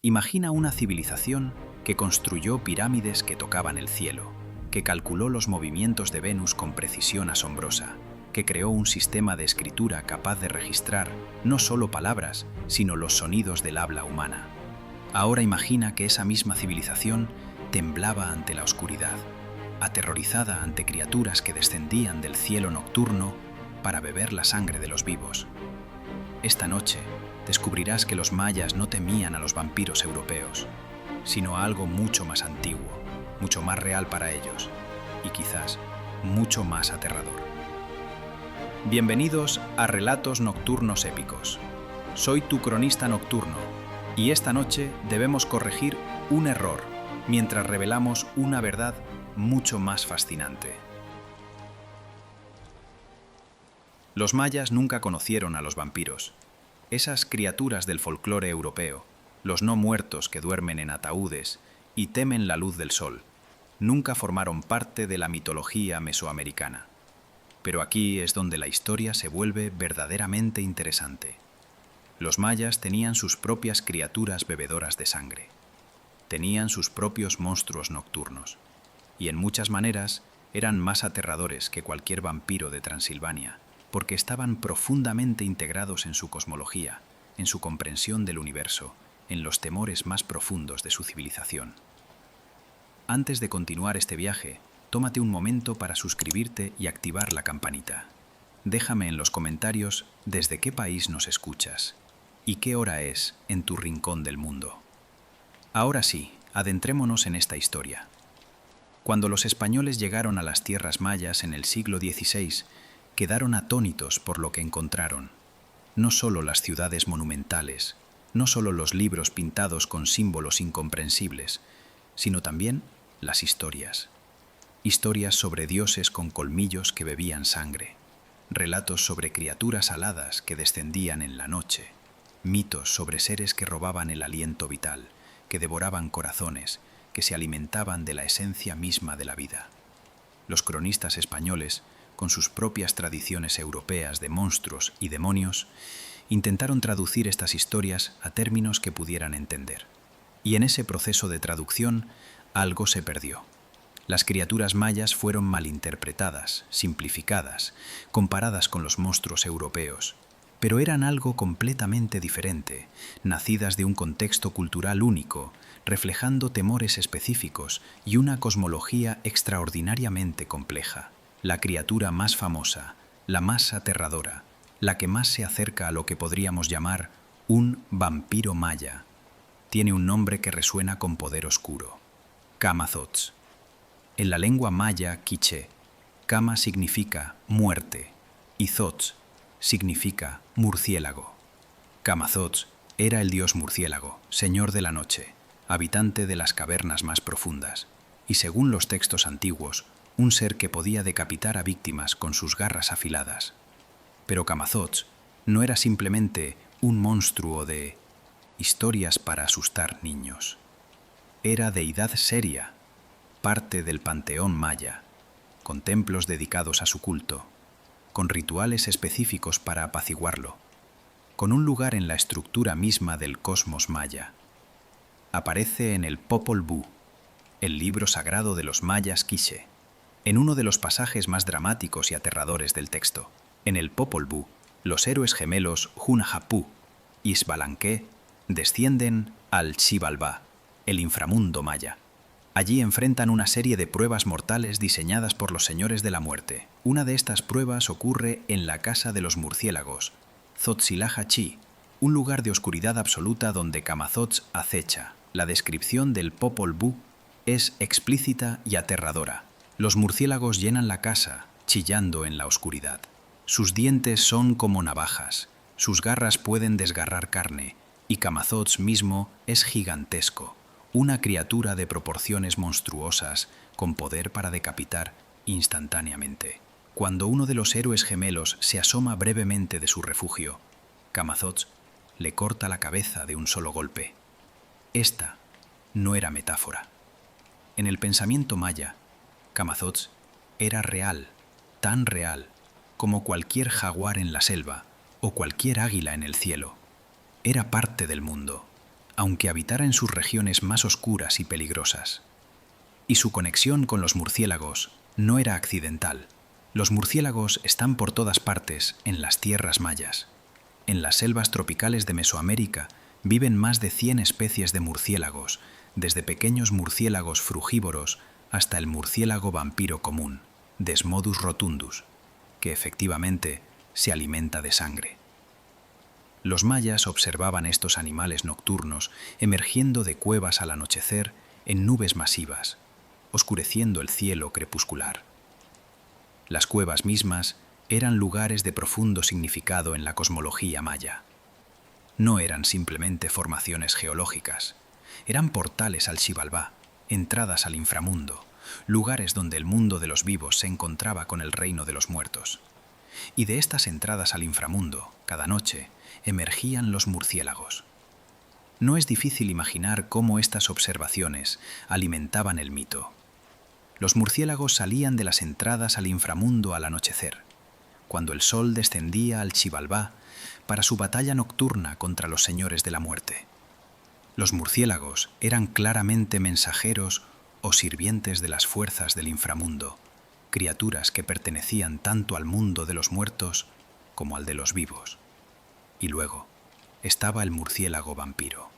Imagina una civilización que construyó pirámides que tocaban el cielo, que calculó los movimientos de Venus con precisión asombrosa, que creó un sistema de escritura capaz de registrar no solo palabras, sino los sonidos del habla humana. Ahora imagina que esa misma civilización temblaba ante la oscuridad, aterrorizada ante criaturas que descendían del cielo nocturno para beber la sangre de los vivos. Esta noche descubrirás que los mayas no temían a los vampiros europeos, sino a algo mucho más antiguo, mucho más real para ellos y quizás mucho más aterrador. Bienvenidos a Relatos Nocturnos Épicos. Soy tu cronista nocturno y esta noche debemos corregir un error mientras revelamos una verdad mucho más fascinante. Los mayas nunca conocieron a los vampiros. Esas criaturas del folclore europeo, los no muertos que duermen en ataúdes y temen la luz del sol, nunca formaron parte de la mitología mesoamericana. Pero aquí es donde la historia se vuelve verdaderamente interesante. Los mayas tenían sus propias criaturas bebedoras de sangre. Tenían sus propios monstruos nocturnos. Y en muchas maneras eran más aterradores que cualquier vampiro de Transilvania, porque estaban profundamente integrados en su cosmología, en su comprensión del universo, en los temores más profundos de su civilización. Antes de continuar este viaje, tómate un momento para suscribirte y activar la campanita. Déjame en los comentarios desde qué país nos escuchas y qué hora es en tu rincón del mundo. Ahora sí, adentrémonos en esta historia. Cuando los españoles llegaron a las tierras mayas en el siglo XVI, quedaron atónitos por lo que encontraron. No solo las ciudades monumentales, no solo los libros pintados con símbolos incomprensibles, sino también las historias. Historias sobre dioses con colmillos que bebían sangre, relatos sobre criaturas aladas que descendían en la noche, mitos sobre seres que robaban el aliento vital, que devoraban corazones, que se alimentaban de la esencia misma de la vida. Los cronistas españoles, con sus propias tradiciones europeas de monstruos y demonios, intentaron traducir estas historias a términos que pudieran entender. Y en ese proceso de traducción, algo se perdió. Las criaturas mayas fueron malinterpretadas, simplificadas, comparadas con los monstruos europeos, pero eran algo completamente diferente, nacidas de un contexto cultural único, reflejando temores específicos y una cosmología extraordinariamente compleja. La criatura más famosa, la más aterradora, la que más se acerca a lo que podríamos llamar un vampiro maya, tiene un nombre que resuena con poder oscuro: Camazotz. En la lengua maya quiché, Kama significa muerte y Zotz significa murciélago. Camazotz era el dios murciélago, señor de la noche, habitante de las cavernas más profundas, y según los textos antiguos, un ser que podía decapitar a víctimas con sus garras afiladas. Pero Camazotz no era simplemente un monstruo de historias para asustar niños. Era deidad seria, parte del panteón maya, con templos dedicados a su culto, con rituales específicos para apaciguarlo, con un lugar en la estructura misma del cosmos maya. Aparece en el Popol Vuh, el libro sagrado de los mayas quiché, en uno de los pasajes más dramáticos y aterradores del texto. En el Popol Vuh, los héroes gemelos Hunahpu y Xbalanque descienden al Xibalbá, el inframundo maya. Allí enfrentan una serie de pruebas mortales diseñadas por los señores de la muerte. Una de estas pruebas ocurre en la casa de los murciélagos, Tzotzilajachí, un lugar de oscuridad absoluta donde Camazotz acecha. La descripción del Popol Vuh es explícita y aterradora. Los murciélagos llenan la casa, chillando en la oscuridad. Sus dientes son como navajas, sus garras pueden desgarrar carne, y Camazotz mismo es gigantesco, una criatura de proporciones monstruosas, con poder para decapitar instantáneamente. Cuando uno de los héroes gemelos se asoma brevemente de su refugio, Camazotz le corta la cabeza de un solo golpe. Esta no era metáfora. En el pensamiento maya, Camazotz era real, tan real como cualquier jaguar en la selva o cualquier águila en el cielo. Era parte del mundo, aunque habitara en sus regiones más oscuras y peligrosas. Y su conexión con los murciélagos no era accidental. Los murciélagos están por todas partes en las tierras mayas. En las selvas tropicales de Mesoamérica viven más de 100 especies de murciélagos, desde pequeños murciélagos frugívoros hasta el murciélago vampiro común, Desmodus rotundus, que efectivamente se alimenta de sangre. Los mayas observaban estos animales nocturnos emergiendo de cuevas al anochecer en nubes masivas, oscureciendo el cielo crepuscular. Las cuevas mismas eran lugares de profundo significado en la cosmología maya. No eran simplemente formaciones geológicas, eran portales al Xibalbá, entradas al inframundo, lugares donde el mundo de los vivos se encontraba con el reino de los muertos. Y de estas entradas al inframundo, cada noche, emergían los murciélagos. No es difícil imaginar cómo estas observaciones alimentaban el mito. Los murciélagos salían de las entradas al inframundo al anochecer, cuando el sol descendía al Xibalbá para su batalla nocturna contra los señores de la muerte. Los murciélagos eran claramente mensajeros o sirvientes de las fuerzas del inframundo, criaturas que pertenecían tanto al mundo de los muertos como al de los vivos. Y luego estaba el murciélago vampiro.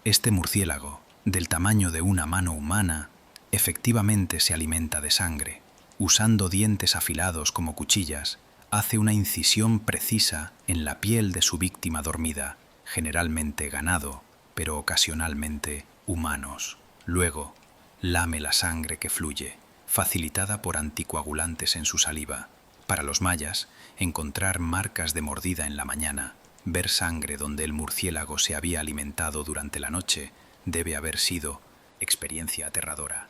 Este murciélago, del tamaño de una mano humana, efectivamente se alimenta de sangre. Usando dientes afilados como cuchillas, hace una incisión precisa en la piel de su víctima dormida, generalmente ganado, pero ocasionalmente humanos. Luego, lame la sangre que fluye, facilitada por anticoagulantes en su saliva. Para los mayas, encontrar marcas de mordida en la mañana, ver sangre donde el murciélago se había alimentado durante la noche, debe haber sido experiencia aterradora.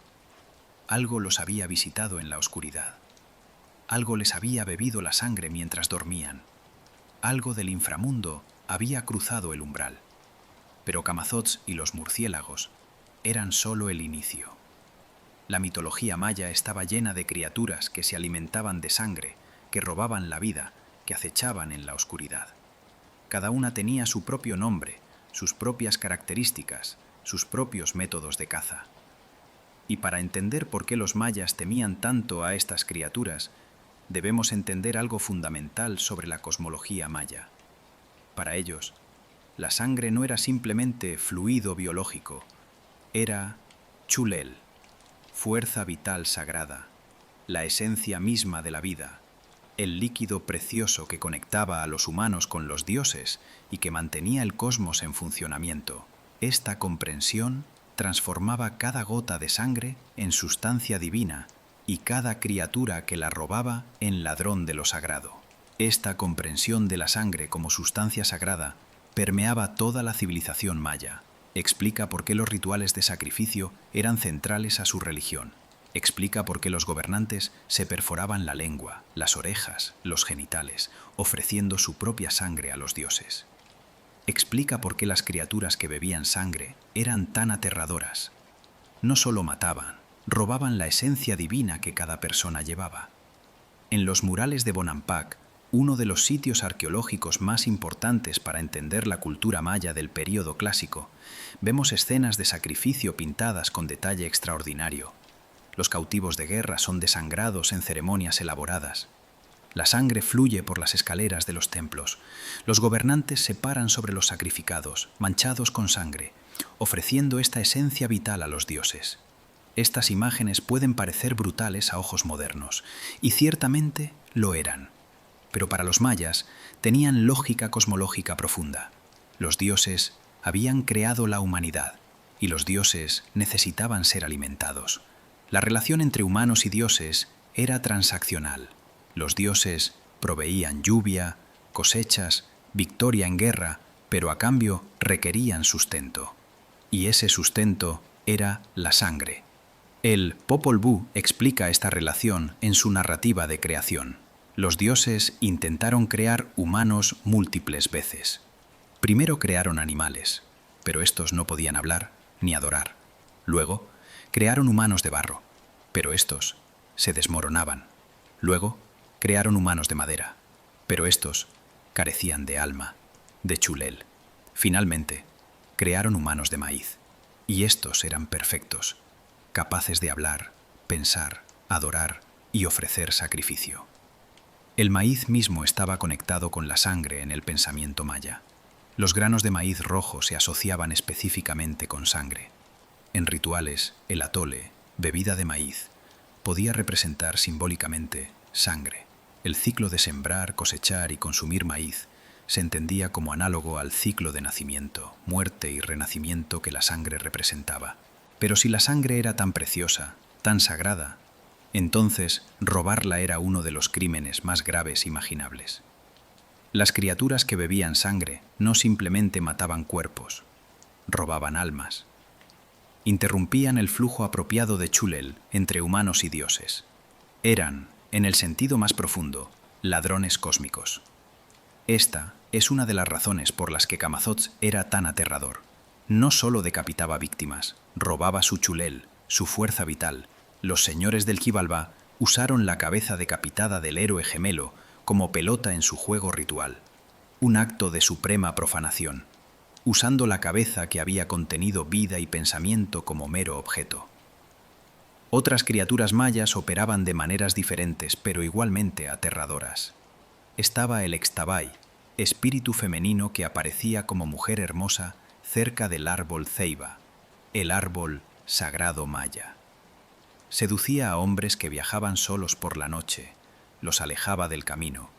Algo los había visitado en la oscuridad. Algo les había bebido la sangre mientras dormían. Algo del inframundo había cruzado el umbral. Pero Camazotz y los murciélagos eran solo el inicio. La mitología maya estaba llena de criaturas que se alimentaban de sangre, que robaban la vida, que acechaban en la oscuridad. Cada una tenía su propio nombre, sus propias características, sus propios métodos de caza. Y para entender por qué los mayas temían tanto a estas criaturas, debemos entender algo fundamental sobre la cosmología maya. Para ellos, la sangre no era simplemente fluido biológico, era chulel, fuerza vital sagrada, la esencia misma de la vida, el líquido precioso que conectaba a los humanos con los dioses y que mantenía el cosmos en funcionamiento. Esta comprensión transformaba cada gota de sangre en sustancia divina y cada criatura que la robaba en ladrón de lo sagrado. Esta comprensión de la sangre como sustancia sagrada permeaba toda la civilización maya. Explica por qué los rituales de sacrificio eran centrales a su religión. Explica por qué los gobernantes se perforaban la lengua, las orejas, los genitales, ofreciendo su propia sangre a los dioses. Explica por qué las criaturas que bebían sangre eran tan aterradoras. No solo mataban, robaban la esencia divina que cada persona llevaba. En los murales de Bonampak, uno de los sitios arqueológicos más importantes para entender la cultura maya del período clásico, vemos escenas de sacrificio pintadas con detalle extraordinario. Los cautivos de guerra son desangrados en ceremonias elaboradas. La sangre fluye por las escaleras de los templos. Los gobernantes se paran sobre los sacrificados, manchados con sangre, ofreciendo esta esencia vital a los dioses. Estas imágenes pueden parecer brutales a ojos modernos, y ciertamente lo eran. Pero para los mayas tenían lógica cosmológica profunda. Los dioses habían creado la humanidad, y los dioses necesitaban ser alimentados. La relación entre humanos y dioses era transaccional. Los dioses proveían lluvia, cosechas, victoria en guerra, pero a cambio requerían sustento. Y ese sustento era la sangre. El Popol Vuh explica esta relación en su narrativa de creación. Los dioses intentaron crear humanos múltiples veces. Primero crearon animales, pero estos no podían hablar ni adorar. Luego, crearon humanos de barro, pero estos se desmoronaban. Luego, crearon humanos de madera, pero estos carecían de alma, de chulel. Finalmente, crearon humanos de maíz. Y estos eran perfectos, capaces de hablar, pensar, adorar y ofrecer sacrificio. El maíz mismo estaba conectado con la sangre en el pensamiento maya. Los granos de maíz rojo se asociaban específicamente con sangre. En rituales, el atole, bebida de maíz, podía representar simbólicamente sangre. El ciclo de sembrar, cosechar y consumir maíz se entendía como análogo al ciclo de nacimiento, muerte y renacimiento que la sangre representaba. Pero si la sangre era tan preciosa, tan sagrada, entonces robarla era uno de los crímenes más graves imaginables. Las criaturas que bebían sangre no simplemente mataban cuerpos, robaban almas. Interrumpían el flujo apropiado de Chulel entre humanos y dioses. Eran, en el sentido más profundo, ladrones cósmicos. Esta es una de las razones por las que Camazotz era tan aterrador. No solo decapitaba víctimas, robaba su Chulel, su fuerza vital. Los señores del Xibalbá usaron la cabeza decapitada del héroe gemelo como pelota en su juego ritual, un acto de suprema profanación, usando la cabeza que había contenido vida y pensamiento como mero objeto. Otras criaturas mayas operaban de maneras diferentes, pero igualmente aterradoras. Estaba el Extabay, espíritu femenino que aparecía como mujer hermosa cerca del árbol ceiba, el árbol sagrado maya. Seducía a hombres que viajaban solos por la noche, los alejaba del camino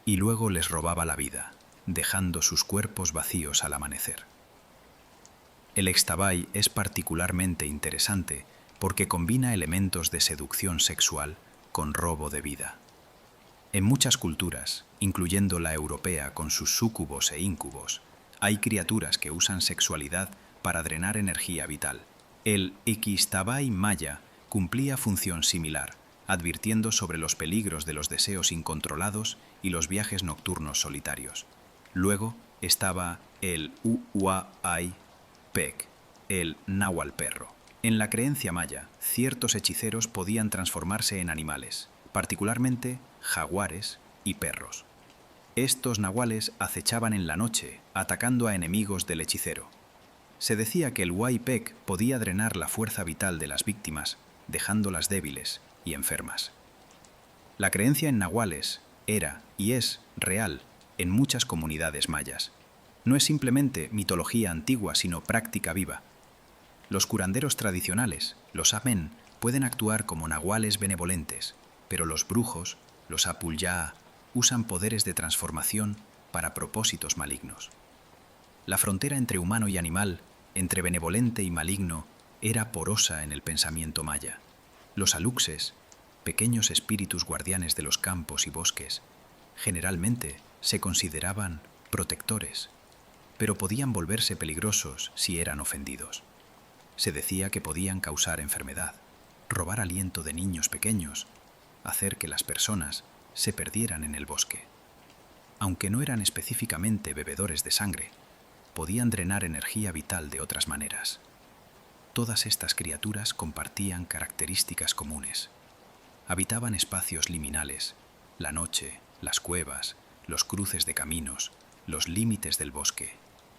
y luego les robaba la vida, dejando sus cuerpos vacíos al amanecer. El Extabay es particularmente interesante porque combina elementos de seducción sexual con robo de vida. En muchas culturas, incluyendo la europea con sus súcubos e íncubos, hay criaturas que usan sexualidad para drenar energía vital. El Ixtabay maya cumplía función similar, advirtiendo sobre los peligros de los deseos incontrolados y los viajes nocturnos solitarios. Luego estaba el Uhuay-Pec, el náhuatl perro. En la creencia maya, ciertos hechiceros podían transformarse en animales, particularmente jaguares y perros. Estos nahuales acechaban en la noche, atacando a enemigos del hechicero. Se decía que el Huaypec podía drenar la fuerza vital de las víctimas, dejándolas débiles y enfermas. La creencia en nahuales era y es real en muchas comunidades mayas. No es simplemente mitología antigua, sino práctica viva. Los curanderos tradicionales, los amén, pueden actuar como nahuales benevolentes, pero los brujos, los apulyaa, usan poderes de transformación para propósitos malignos. La frontera entre humano y animal, entre benevolente y maligno, era porosa en el pensamiento maya. Los aluxes, pequeños espíritus guardianes de los campos y bosques, generalmente se consideraban protectores, pero podían volverse peligrosos si eran ofendidos. Se decía que podían causar enfermedad, robar aliento de niños pequeños, hacer que las personas se perdieran en el bosque. Aunque no eran específicamente bebedores de sangre, podían drenar energía vital de otras maneras. Todas estas criaturas compartían características comunes. Habitaban espacios liminales, la noche, las cuevas, los cruces de caminos, los límites del bosque.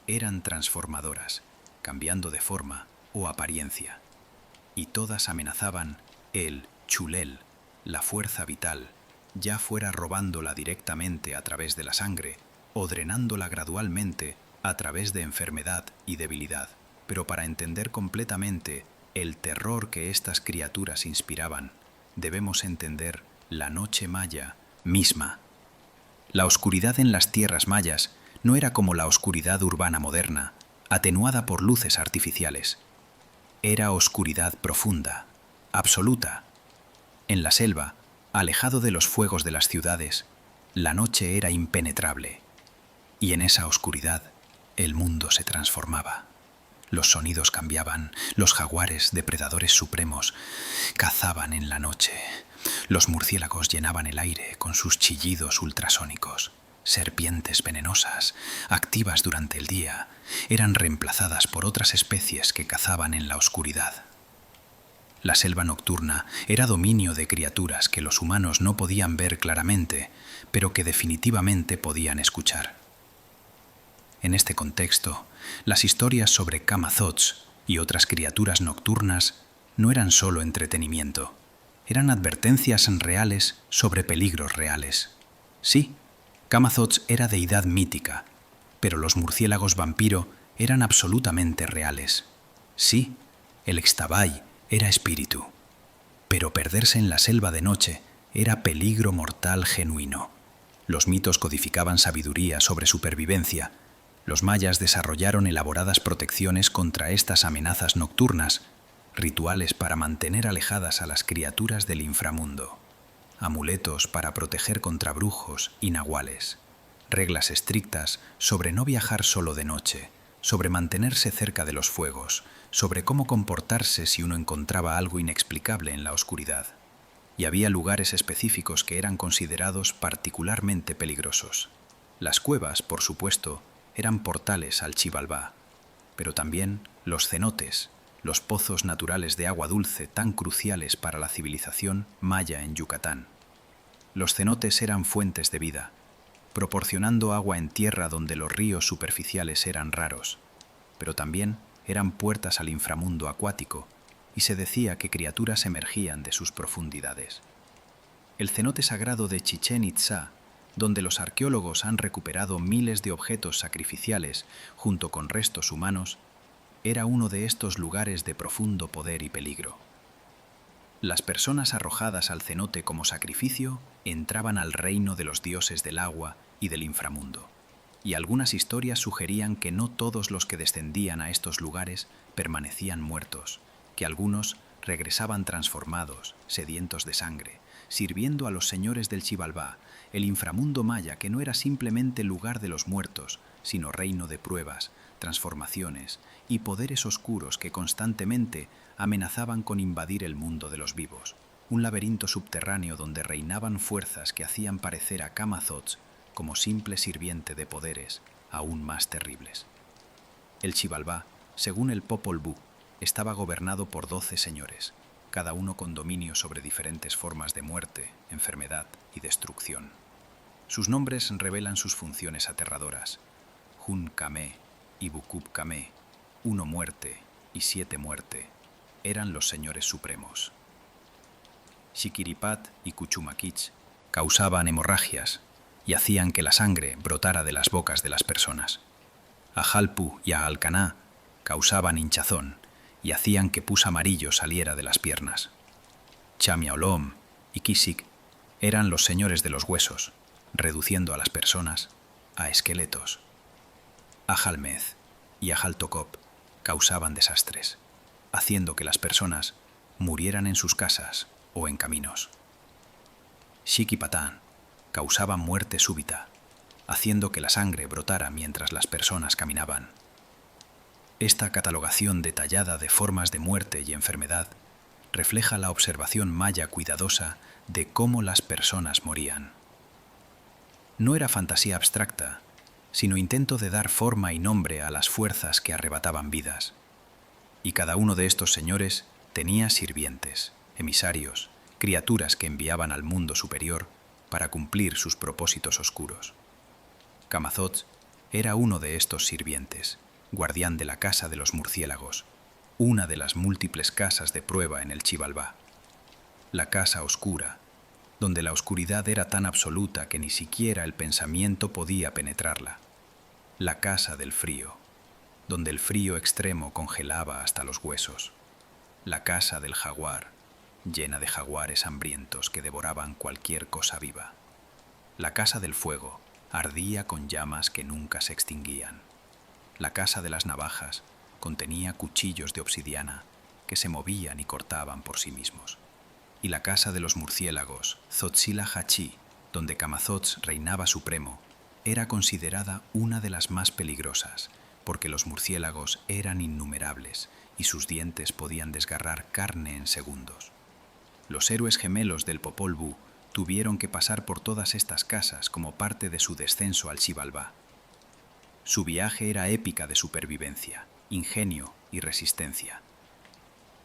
Eran transformadoras, cambiando de forma o apariencia. Y todas amenazaban el Chulel, la fuerza vital, ya fuera robándola directamente a través de la sangre o drenándola gradualmente a través de enfermedad y debilidad. Pero para entender completamente el terror que estas criaturas inspiraban, debemos entender la noche maya misma. La oscuridad en las tierras mayas no era como la oscuridad urbana moderna, atenuada por luces artificiales. Era oscuridad profunda, absoluta. En la selva, alejado de los fuegos de las ciudades, la noche era impenetrable. Y en esa oscuridad, el mundo se transformaba. Los sonidos cambiaban, los jaguares, depredadores supremos, cazaban en la noche. Los murciélagos llenaban el aire con sus chillidos ultrasónicos. Serpientes venenosas, activas durante el día, eran reemplazadas por otras especies que cazaban en la oscuridad. La selva nocturna era dominio de criaturas que los humanos no podían ver claramente, pero que definitivamente podían escuchar. En este contexto, las historias sobre Camazotz y otras criaturas nocturnas no eran solo entretenimiento, eran advertencias reales sobre peligros reales. Sí, Camazotz era deidad mítica, pero los murciélagos vampiro eran absolutamente reales. Sí, el Ixtabay era espíritu, pero perderse en la selva de noche era peligro mortal genuino. Los mitos codificaban sabiduría sobre supervivencia. Los mayas desarrollaron elaboradas protecciones contra estas amenazas nocturnas, rituales para mantener alejadas a las criaturas del inframundo, amuletos para proteger contra brujos y nahuales, reglas estrictas sobre no viajar solo de noche, sobre mantenerse cerca de los fuegos, sobre cómo comportarse si uno encontraba algo inexplicable en la oscuridad. Y había lugares específicos que eran considerados particularmente peligrosos. Las cuevas, por supuesto, eran portales al Xibalbá, pero también los cenotes, los pozos naturales de agua dulce tan cruciales para la civilización maya en Yucatán. Los cenotes eran fuentes de vida, proporcionando agua en tierra donde los ríos superficiales eran raros, pero también eran puertas al inframundo acuático, y se decía que criaturas emergían de sus profundidades. El cenote sagrado de Chichén Itzá, donde los arqueólogos han recuperado miles de objetos sacrificiales junto con restos humanos, era uno de estos lugares de profundo poder y peligro. Las personas arrojadas al cenote como sacrificio entraban al reino de los dioses del agua y del inframundo, y algunas historias sugerían que no todos los que descendían a estos lugares permanecían muertos, que algunos regresaban transformados, sedientos de sangre, sirviendo a los señores del Xibalbá, el inframundo maya que no era simplemente lugar de los muertos, sino reino de pruebas, transformaciones y poderes oscuros que constantemente amenazaban con invadir el mundo de los vivos, un laberinto subterráneo donde reinaban fuerzas que hacían parecer a Camazotz como simple sirviente de poderes aún más terribles. El Xibalbá, según el Popol Vuh, estaba gobernado por 12 señores, cada uno con dominio sobre diferentes formas de muerte, enfermedad y destrucción. Sus nombres revelan sus funciones aterradoras: Hun Kame y Bukub Kame, 1 muerte y 7 muerte, eran los señores supremos. Xiquiripat y Cuchumaquich causaban hemorragias y hacían que la sangre brotara de las bocas de las personas. Ajalpu y Ahalcaná causaban hinchazón y hacían que pus amarillo saliera de las piernas. Chamiaolom y Kisik eran los señores de los huesos, reduciendo a las personas a esqueletos. Ajalmez y Ajaltocop causaban desastres, haciendo que las personas murieran en sus casas o en caminos. Xiquipatán causaba muerte súbita, haciendo que la sangre brotara mientras las personas caminaban. Esta catalogación detallada de formas de muerte y enfermedad refleja la observación maya cuidadosa de cómo las personas morían. No era fantasía abstracta, sino intento de dar forma y nombre a las fuerzas que arrebataban vidas. Y cada uno de estos señores tenía sirvientes, emisarios, criaturas que enviaban al mundo superior para cumplir sus propósitos oscuros. Camazotz era uno de estos sirvientes, guardián de la casa de los murciélagos, una de las múltiples casas de prueba en el Xibalbá. La casa oscura, donde la oscuridad era tan absoluta que ni siquiera el pensamiento podía penetrarla. La casa del frío, donde el frío extremo congelaba hasta los huesos. La casa del jaguar, llena de jaguares hambrientos que devoraban cualquier cosa viva. La casa del fuego ardía con llamas que nunca se extinguían. La casa de las navajas contenía cuchillos de obsidiana que se movían y cortaban por sí mismos. Y la casa de los murciélagos, Tzotzila-Hachi, donde Camazotz reinaba supremo, era considerada una de las más peligrosas, porque los murciélagos eran innumerables y sus dientes podían desgarrar carne en segundos. Los héroes gemelos del Popol Vuh tuvieron que pasar por todas estas casas como parte de su descenso al Xibalbá. Su viaje era épica de supervivencia, ingenio y resistencia.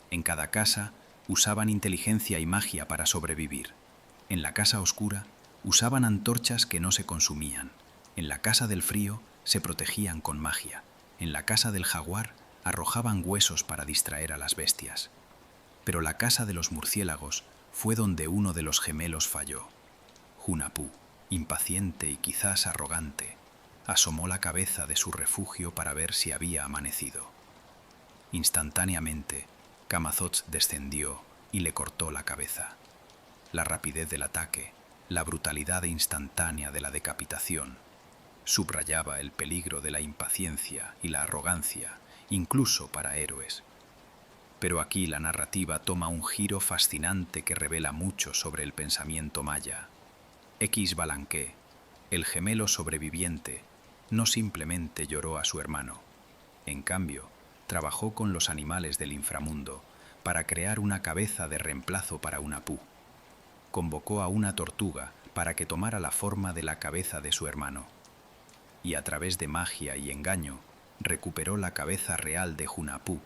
En cada casa usaban inteligencia y magia para sobrevivir. En la casa oscura usaban antorchas que no se consumían. En la casa del frío se protegían con magia. En la casa del jaguar arrojaban huesos para distraer a las bestias. Pero la casa de los murciélagos fue donde uno de los gemelos falló. Hunahpu, impaciente y quizás arrogante, asomó la cabeza de su refugio para ver si había amanecido. Instantáneamente, Camazotz descendió y le cortó la cabeza. La rapidez del ataque, la brutalidad instantánea de la decapitación, subrayaba el peligro de la impaciencia y la arrogancia, incluso para héroes. Pero aquí la narrativa toma un giro fascinante que revela mucho sobre el pensamiento maya. Xbalanque, el gemelo sobreviviente, no simplemente lloró a su hermano. En cambio, trabajó con los animales del inframundo para crear una cabeza de reemplazo para Hunahpu. Convocó a una tortuga para que tomara la forma de la cabeza de su hermano. Y a través de magia y engaño, recuperó la cabeza real de Hunahpu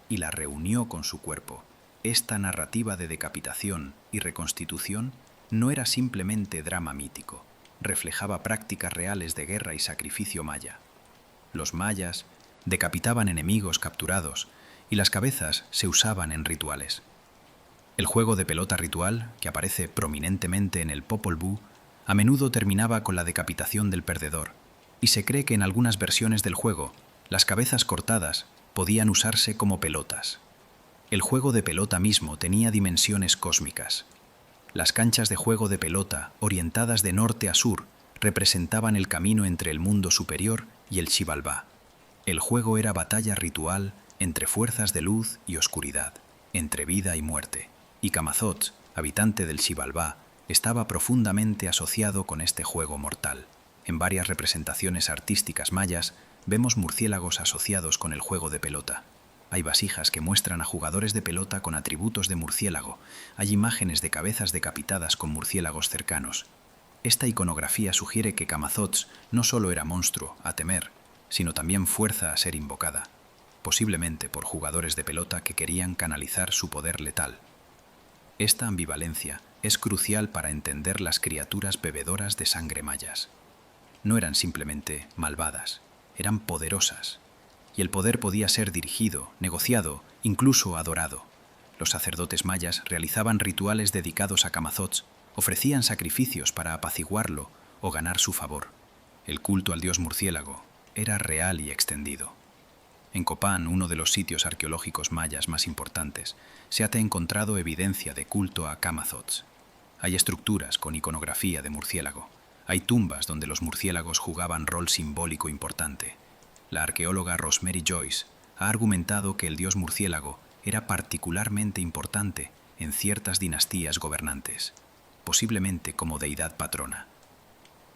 y la reunió con su cuerpo. Esta narrativa de decapitación y reconstitución no era simplemente drama mítico, reflejaba prácticas reales de guerra y sacrificio maya. Los mayas decapitaban enemigos capturados y las cabezas se usaban en rituales. El juego de pelota ritual, que aparece prominentemente en el Popol Vuh, a menudo terminaba con la decapitación del perdedor, y se cree que en algunas versiones del juego, las cabezas cortadas podían usarse como pelotas. El juego de pelota mismo tenía dimensiones cósmicas. Las canchas de juego de pelota, orientadas de norte a sur, representaban el camino entre el mundo superior y el Xibalbá. El juego era batalla ritual entre fuerzas de luz y oscuridad, entre vida y muerte, y Camazotz, habitante del Xibalbá, estaba profundamente asociado con este juego mortal. En varias representaciones artísticas mayas vemos murciélagos asociados con el juego de pelota. Hay vasijas que muestran a jugadores de pelota con atributos de murciélago. Hay imágenes de cabezas decapitadas con murciélagos cercanos. Esta iconografía sugiere que Camazotz no solo era monstruo a temer, sino también fuerza a ser invocada, posiblemente por jugadores de pelota que querían canalizar su poder letal. Esta ambivalencia es crucial para entender las criaturas bebedoras de sangre mayas. No eran simplemente malvadas, eran poderosas. Y el poder podía ser dirigido, negociado, incluso adorado. Los sacerdotes mayas realizaban rituales dedicados a Camazotz, ofrecían sacrificios para apaciguarlo o ganar su favor. El culto al dios murciélago era real y extendido. En Copán, uno de los sitios arqueológicos mayas más importantes, se ha encontrado evidencia de culto a Camazotz. Hay estructuras con iconografía de murciélago. Hay tumbas donde los murciélagos jugaban rol simbólico importante. La arqueóloga Rosemary Joyce ha argumentado que el dios murciélago era particularmente importante en ciertas dinastías gobernantes, posiblemente como deidad patrona.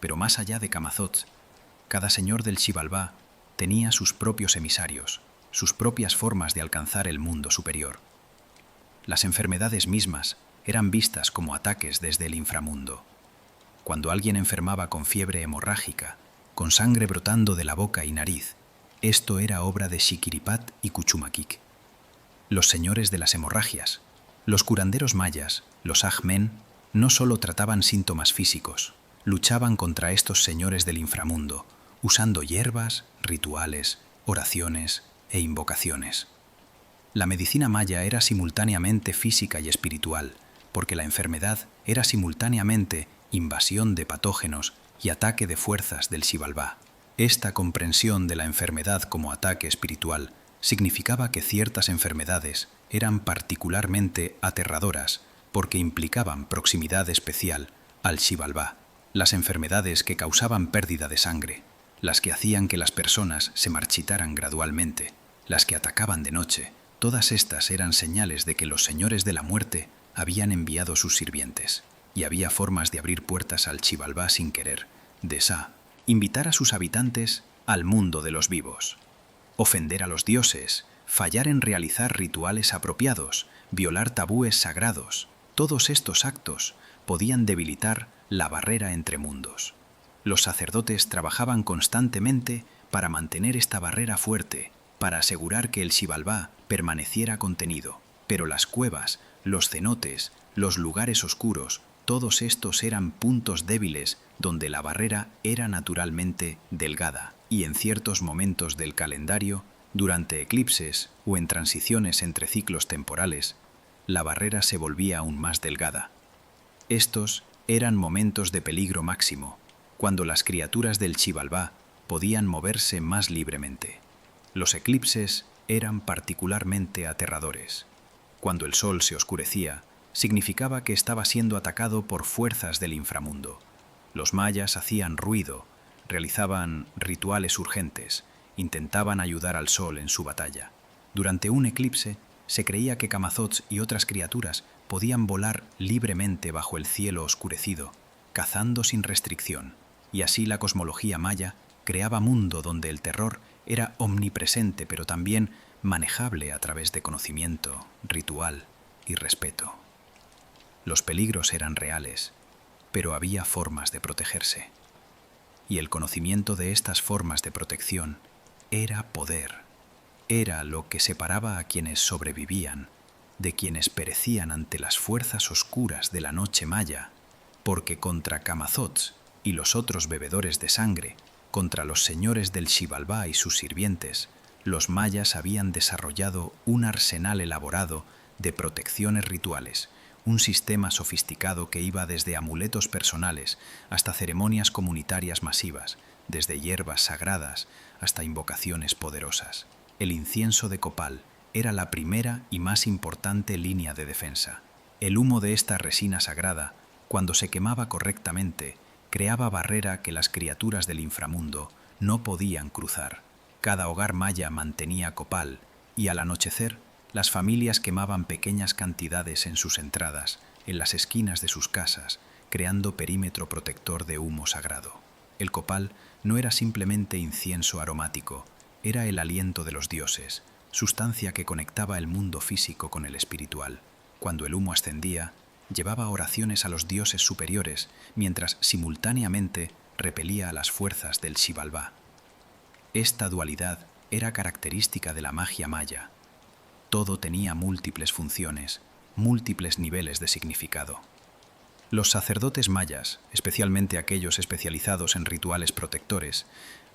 Pero más allá de Camazotz, cada señor del Xibalbá tenía sus propios emisarios, sus propias formas de alcanzar el mundo superior. Las enfermedades mismas eran vistas como ataques desde el inframundo. Cuando alguien enfermaba con fiebre hemorrágica, con sangre brotando de la boca y nariz, esto era obra de Xiquiripat y Cuchumaquic. Los señores de las hemorragias, los curanderos mayas, los ajmen, no solo trataban síntomas físicos, luchaban contra estos señores del inframundo, usando hierbas, rituales, oraciones e invocaciones. La medicina maya era simultáneamente física y espiritual, porque la enfermedad era simultáneamente invasión de patógenos y ataque de fuerzas del Xibalbá. Esta comprensión de la enfermedad como ataque espiritual significaba que ciertas enfermedades eran particularmente aterradoras porque implicaban proximidad especial al Xibalbá. Las enfermedades que causaban pérdida de sangre, las que hacían que las personas se marchitaran gradualmente, las que atacaban de noche, todas estas eran señales de que los señores de la muerte habían enviado sus sirvientes, y había formas de abrir puertas al Xibalbá sin querer. Desá, invitar a sus habitantes al mundo de los vivos, ofender a los dioses, fallar en realizar rituales apropiados, violar tabúes sagrados. Todos estos actos podían debilitar la barrera entre mundos. Los sacerdotes trabajaban constantemente para mantener esta barrera fuerte, para asegurar que el Xibalbá permaneciera contenido. Pero las cuevas, los cenotes, los lugares oscuros, todos estos eran puntos débiles donde la barrera era naturalmente delgada. y en ciertos momentos del calendario, durante eclipses o en transiciones entre ciclos temporales, la barrera se volvía aún más delgada. Estos eran momentos de peligro máximo, cuando las criaturas del Xibalbá podían moverse más libremente. Los eclipses eran particularmente aterradores. Cuando el sol se oscurecía, significaba que estaba siendo atacado por fuerzas del inframundo. Los mayas hacían ruido, realizaban rituales urgentes, intentaban ayudar al sol en su batalla. Durante un eclipse, se creía que Camazotz y otras criaturas podían volar libremente bajo el cielo oscurecido, cazando sin restricción, y así la cosmología maya creaba mundo donde el terror era omnipresente pero también manejable a través de conocimiento, ritual y respeto. Los peligros eran reales, pero había formas de protegerse. Y el conocimiento de estas formas de protección era poder. Era lo que separaba a quienes sobrevivían de quienes perecían ante las fuerzas oscuras de la noche maya, porque contra Camazotz y los otros bebedores de sangre, contra los señores del Xibalbá y sus sirvientes, los mayas habían desarrollado un arsenal elaborado de protecciones rituales, un sistema sofisticado que iba desde amuletos personales hasta ceremonias comunitarias masivas, desde hierbas sagradas hasta invocaciones poderosas. El incienso de copal era la primera y más importante línea de defensa. El humo de esta resina sagrada, cuando se quemaba correctamente, creaba barrera que las criaturas del inframundo no podían cruzar. Cada hogar maya mantenía copal y al anochecer las familias quemaban pequeñas cantidades en sus entradas, en las esquinas de sus casas, creando perímetro protector de humo sagrado. El copal no era simplemente incienso aromático, era el aliento de los dioses, sustancia que conectaba el mundo físico con el espiritual. Cuando el humo ascendía, llevaba oraciones a los dioses superiores, mientras simultáneamente repelía a las fuerzas del Xibalbá. Esta dualidad era característica de la magia maya. Todo tenía múltiples funciones, múltiples niveles de significado. Los sacerdotes mayas, especialmente aquellos especializados en rituales protectores,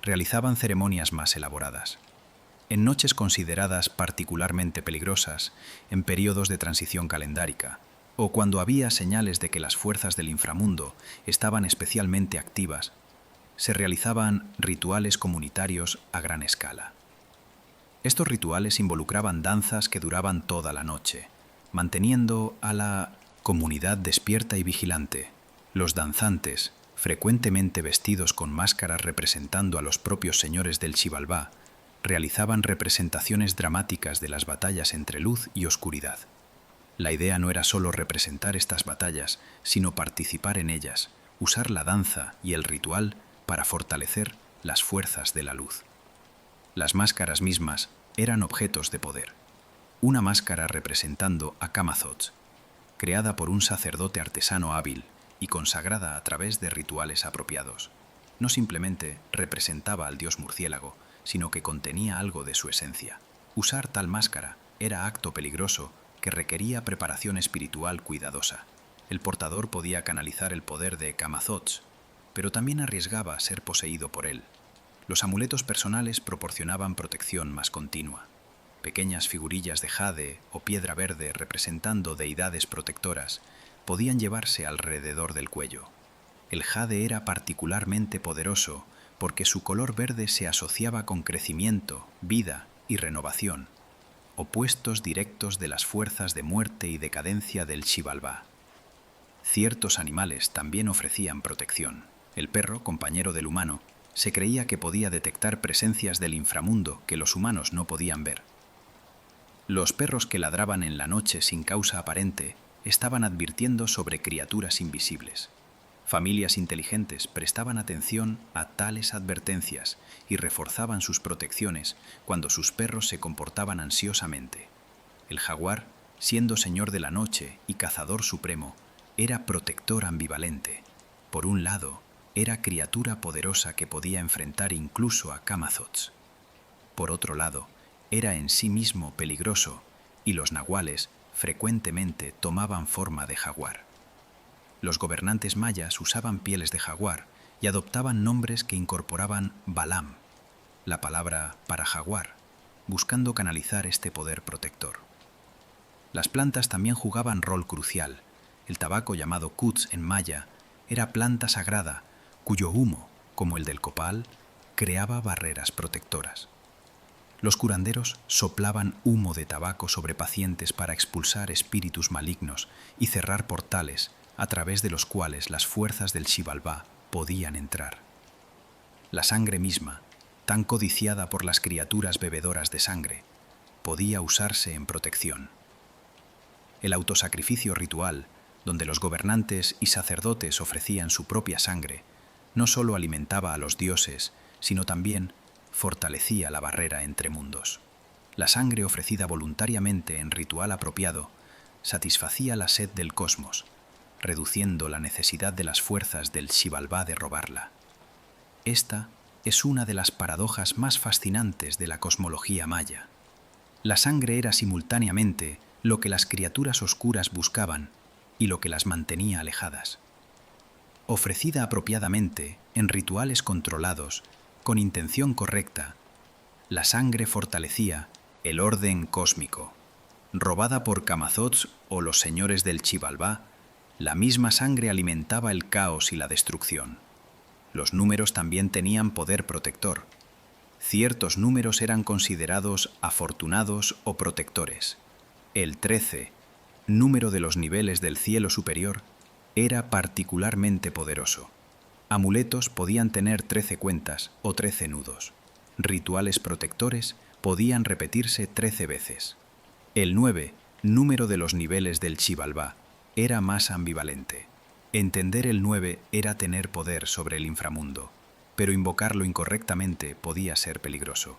realizaban ceremonias más elaboradas. En noches consideradas particularmente peligrosas, en periodos de transición calendárica, o cuando había señales de que las fuerzas del inframundo estaban especialmente activas, se realizaban rituales comunitarios a gran escala. Estos rituales involucraban danzas que duraban toda la noche, manteniendo a la comunidad despierta y vigilante. Los danzantes, frecuentemente vestidos con máscaras representando a los propios señores del Xibalbá, realizaban representaciones dramáticas de las batallas entre luz y oscuridad. La idea no era solo representar estas batallas, sino participar en ellas, usar la danza y el ritual para fortalecer las fuerzas de la luz. Las máscaras mismas eran objetos de poder. Una máscara representando a Camazotz, creada por un sacerdote artesano hábil y consagrada a través de rituales apropiados, no simplemente representaba al dios murciélago, sino que contenía algo de su esencia. Usar tal máscara era acto peligroso que requería preparación espiritual cuidadosa. El portador podía canalizar el poder de Camazotz, pero también arriesgaba ser poseído por él. Los amuletos personales proporcionaban protección más continua. Pequeñas figurillas de jade o piedra verde representando deidades protectoras podían llevarse alrededor del cuello. El jade era particularmente poderoso porque su color verde se asociaba con crecimiento, vida y renovación, opuestos directos de las fuerzas de muerte y decadencia del Xibalbá. Ciertos animales también ofrecían protección. El perro, compañero del humano, se creía que podía detectar presencias del inframundo que los humanos no podían ver. Los perros que ladraban en la noche sin causa aparente estaban advirtiendo sobre criaturas invisibles. Familias inteligentes prestaban atención a tales advertencias y reforzaban sus protecciones cuando sus perros se comportaban ansiosamente. El jaguar, siendo señor de la noche y cazador supremo, era protector ambivalente. Por un lado, era criatura poderosa que podía enfrentar incluso a Camazotz. Por otro lado, era en sí mismo peligroso y los nahuales frecuentemente tomaban forma de jaguar. Los gobernantes mayas usaban pieles de jaguar y adoptaban nombres que incorporaban Balam, la palabra para jaguar, buscando canalizar este poder protector. Las plantas también jugaban rol crucial. El tabaco llamado kuts en maya era planta sagrada, cuyo humo, como el del copal, creaba barreras protectoras. Los curanderos soplaban humo de tabaco sobre pacientes para expulsar espíritus malignos y cerrar portales a través de los cuales las fuerzas del Xibalbá podían entrar. La sangre misma, tan codiciada por las criaturas bebedoras de sangre, podía usarse en protección. El autosacrificio ritual, donde los gobernantes y sacerdotes ofrecían su propia sangre, no solo alimentaba a los dioses, sino también fortalecía la barrera entre mundos. La sangre ofrecida voluntariamente en ritual apropiado satisfacía la sed del cosmos, reduciendo la necesidad de las fuerzas del Xibalbá de robarla. Esta es una de las paradojas más fascinantes de la cosmología maya. La sangre era simultáneamente lo que las criaturas oscuras buscaban y lo que las mantenía alejadas. Ofrecida apropiadamente, en rituales controlados, con intención correcta, la sangre fortalecía el orden cósmico. Robada por Camazotz o los señores del Xibalbá, la misma sangre alimentaba el caos y la destrucción. Los números también tenían poder protector. Ciertos números eran considerados afortunados o protectores. El 13, número de los niveles del cielo superior, era particularmente poderoso. Amuletos podían tener 13 cuentas o 13 nudos. Rituales protectores podían repetirse 13 veces. El 9, número de los niveles del Xibalbá, era más ambivalente. Entender el 9 era tener poder sobre el inframundo, pero invocarlo incorrectamente podía ser peligroso.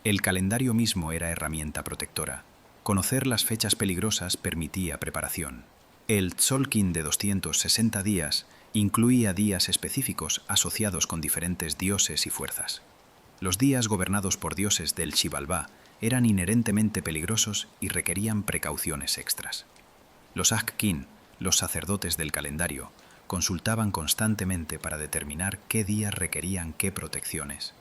El calendario mismo era herramienta protectora. Conocer las fechas peligrosas permitía preparación. El Tzolk'in de 260 días incluía días específicos asociados con diferentes dioses y fuerzas. Los días gobernados por dioses del Xibalbá eran inherentemente peligrosos y requerían precauciones extras. Los Akkin, los sacerdotes del calendario, consultaban constantemente para determinar qué días requerían qué protecciones.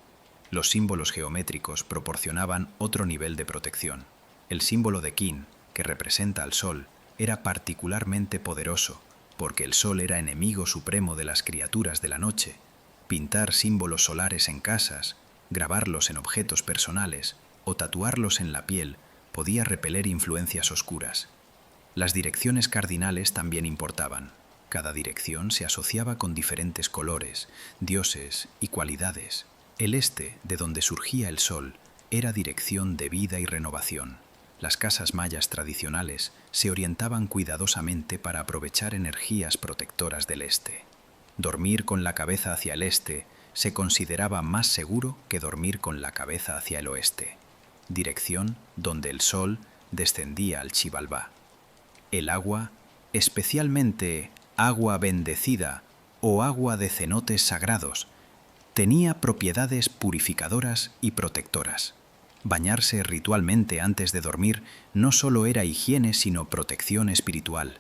Los símbolos geométricos proporcionaban otro nivel de protección. El símbolo de Kin, que representa al sol, era particularmente poderoso, porque el sol era enemigo supremo de las criaturas de la noche. Pintar símbolos solares en casas, grabarlos en objetos personales o tatuarlos en la piel podía repeler influencias oscuras. Las direcciones cardinales también importaban. Cada dirección se asociaba con diferentes colores, dioses y cualidades. El este, de donde surgía el sol, era dirección de vida y renovación. Las casas mayas tradicionales se orientaban cuidadosamente para aprovechar energías protectoras del este. Dormir con la cabeza hacia el este se consideraba más seguro que dormir con la cabeza hacia el oeste, dirección donde el sol descendía al Xibalbá. El agua, especialmente agua bendecida o agua de cenotes sagrados, tenía propiedades purificadoras y protectoras. Bañarse ritualmente antes de dormir no solo era higiene, sino protección espiritual,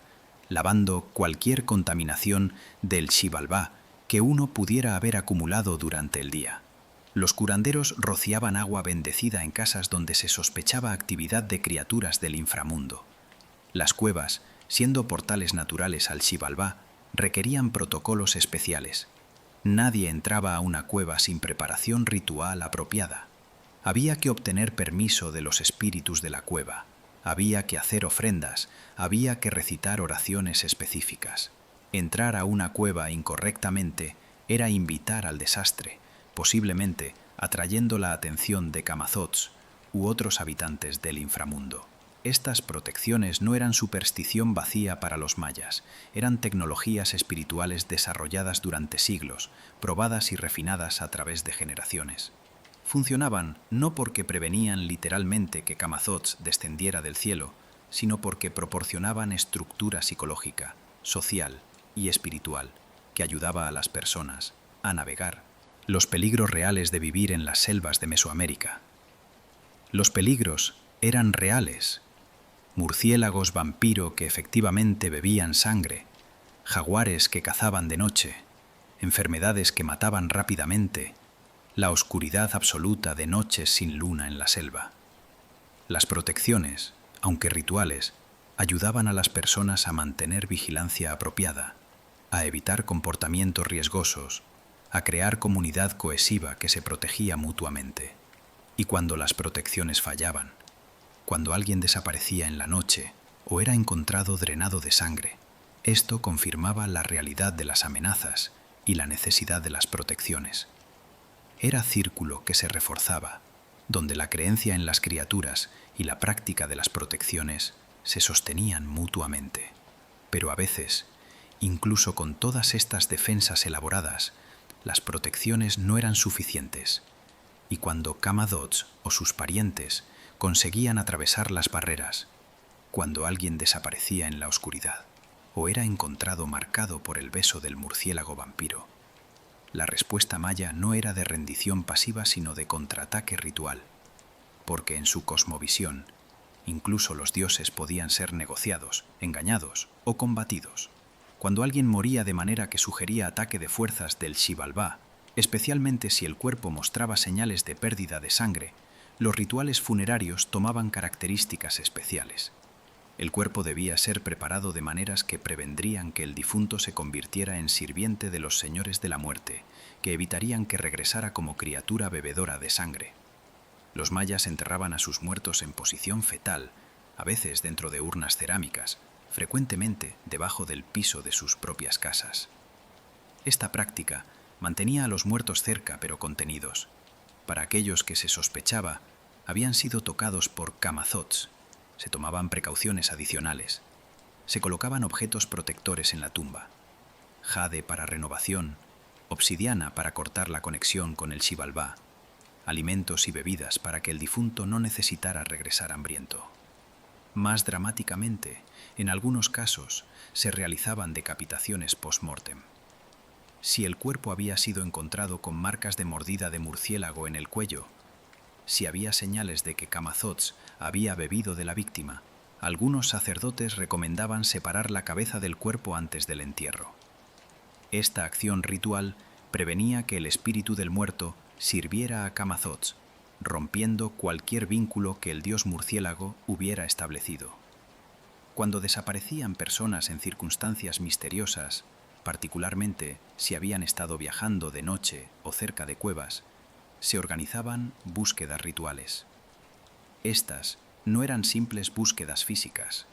lavando cualquier contaminación del Xibalbá que uno pudiera haber acumulado durante el día. Los curanderos rociaban agua bendecida en casas donde se sospechaba actividad de criaturas del inframundo. Las cuevas, siendo portales naturales al Xibalbá, requerían protocolos especiales. Nadie entraba a una cueva sin preparación ritual apropiada. Había que obtener permiso de los espíritus de la cueva, había que hacer ofrendas, había que recitar oraciones específicas. Entrar a una cueva incorrectamente era invitar al desastre, posiblemente atrayendo la atención de Camazotz u otros habitantes del inframundo. Estas protecciones no eran superstición vacía para los mayas, eran tecnologías espirituales desarrolladas durante siglos, probadas y refinadas a través de generaciones. Funcionaban no porque prevenían literalmente que Camazotz descendiera del cielo, sino porque proporcionaban estructura psicológica, social y espiritual que ayudaba a las personas a navegar los peligros reales de vivir en las selvas de Mesoamérica. Los peligros eran reales. Murciélagos vampiro que efectivamente bebían sangre, jaguares que cazaban de noche, enfermedades que mataban rápidamente, la oscuridad absoluta de noches sin luna en la selva. Las protecciones, aunque rituales, ayudaban a las personas a mantener vigilancia apropiada, a evitar comportamientos riesgosos, a crear comunidad cohesiva que se protegía mutuamente. Y cuando las protecciones fallaban, cuando alguien desaparecía en la noche o era encontrado drenado de sangre, esto confirmaba la realidad de las amenazas y la necesidad de las protecciones. Era círculo que se reforzaba, donde la creencia en las criaturas y la práctica de las protecciones se sostenían mutuamente. Pero a veces, incluso con todas estas defensas elaboradas, las protecciones no eran suficientes, y cuando Camazotz o sus parientes conseguían atravesar las barreras, cuando alguien desaparecía en la oscuridad o era encontrado marcado por el beso del murciélago vampiro, la respuesta maya no era de rendición pasiva sino de contraataque ritual, porque en su cosmovisión, incluso los dioses podían ser negociados, engañados o combatidos. Cuando alguien moría de manera que sugería ataque de fuerzas del Xibalbá, especialmente si el cuerpo mostraba señales de pérdida de sangre, los rituales funerarios tomaban características especiales. El cuerpo debía ser preparado de maneras que prevendrían que el difunto se convirtiera en sirviente de los señores de la muerte, que evitarían que regresara como criatura bebedora de sangre. Los mayas enterraban a sus muertos en posición fetal, a veces dentro de urnas cerámicas, frecuentemente debajo del piso de sus propias casas. Esta práctica mantenía a los muertos cerca pero contenidos. Para aquellos que se sospechaba habían sido tocados por Camazotz, se tomaban precauciones adicionales. Se colocaban objetos protectores en la tumba: jade para renovación, obsidiana para cortar la conexión con el Xibalbá, alimentos y bebidas para que el difunto no necesitara regresar hambriento. Más dramáticamente, en algunos casos, se realizaban decapitaciones post-mortem. Si el cuerpo había sido encontrado con marcas de mordida de murciélago en el cuello, si había señales de que Camazotz había bebido de la víctima, algunos sacerdotes recomendaban separar la cabeza del cuerpo antes del entierro. Esta acción ritual prevenía que el espíritu del muerto sirviera a Camazotz, rompiendo cualquier vínculo que el dios murciélago hubiera establecido. Cuando desaparecían personas en circunstancias misteriosas, particularmente si habían estado viajando de noche o cerca de cuevas, se organizaban búsquedas rituales. Estas no eran simples búsquedas físicas.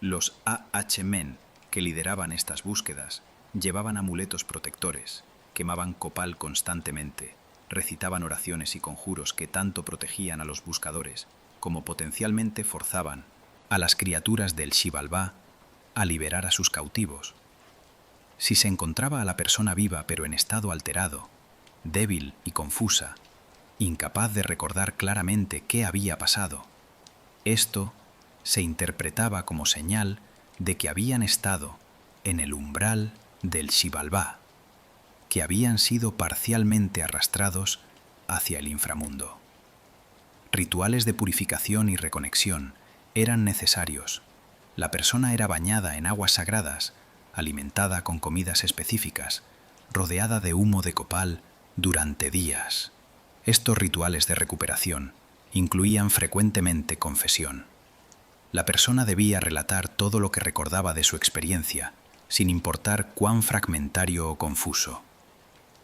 Los AH-men que lideraban estas búsquedas llevaban amuletos protectores, quemaban copal constantemente, recitaban oraciones y conjuros que tanto protegían a los buscadores como potencialmente forzaban a las criaturas del Xibalbá a liberar a sus cautivos. Si se encontraba a la persona viva pero en estado alterado, débil y confusa, incapaz de recordar claramente qué había pasado, esto se interpretaba como señal de que habían estado en el umbral del Xibalbá, que habían sido parcialmente arrastrados hacia el inframundo. Rituales de purificación y reconexión eran necesarios. La persona era bañada en aguas sagradas, alimentada con comidas específicas, rodeada de humo de copal durante días. Estos rituales de recuperación incluían frecuentemente confesión. La persona debía relatar todo lo que recordaba de su experiencia, sin importar cuán fragmentario o confuso.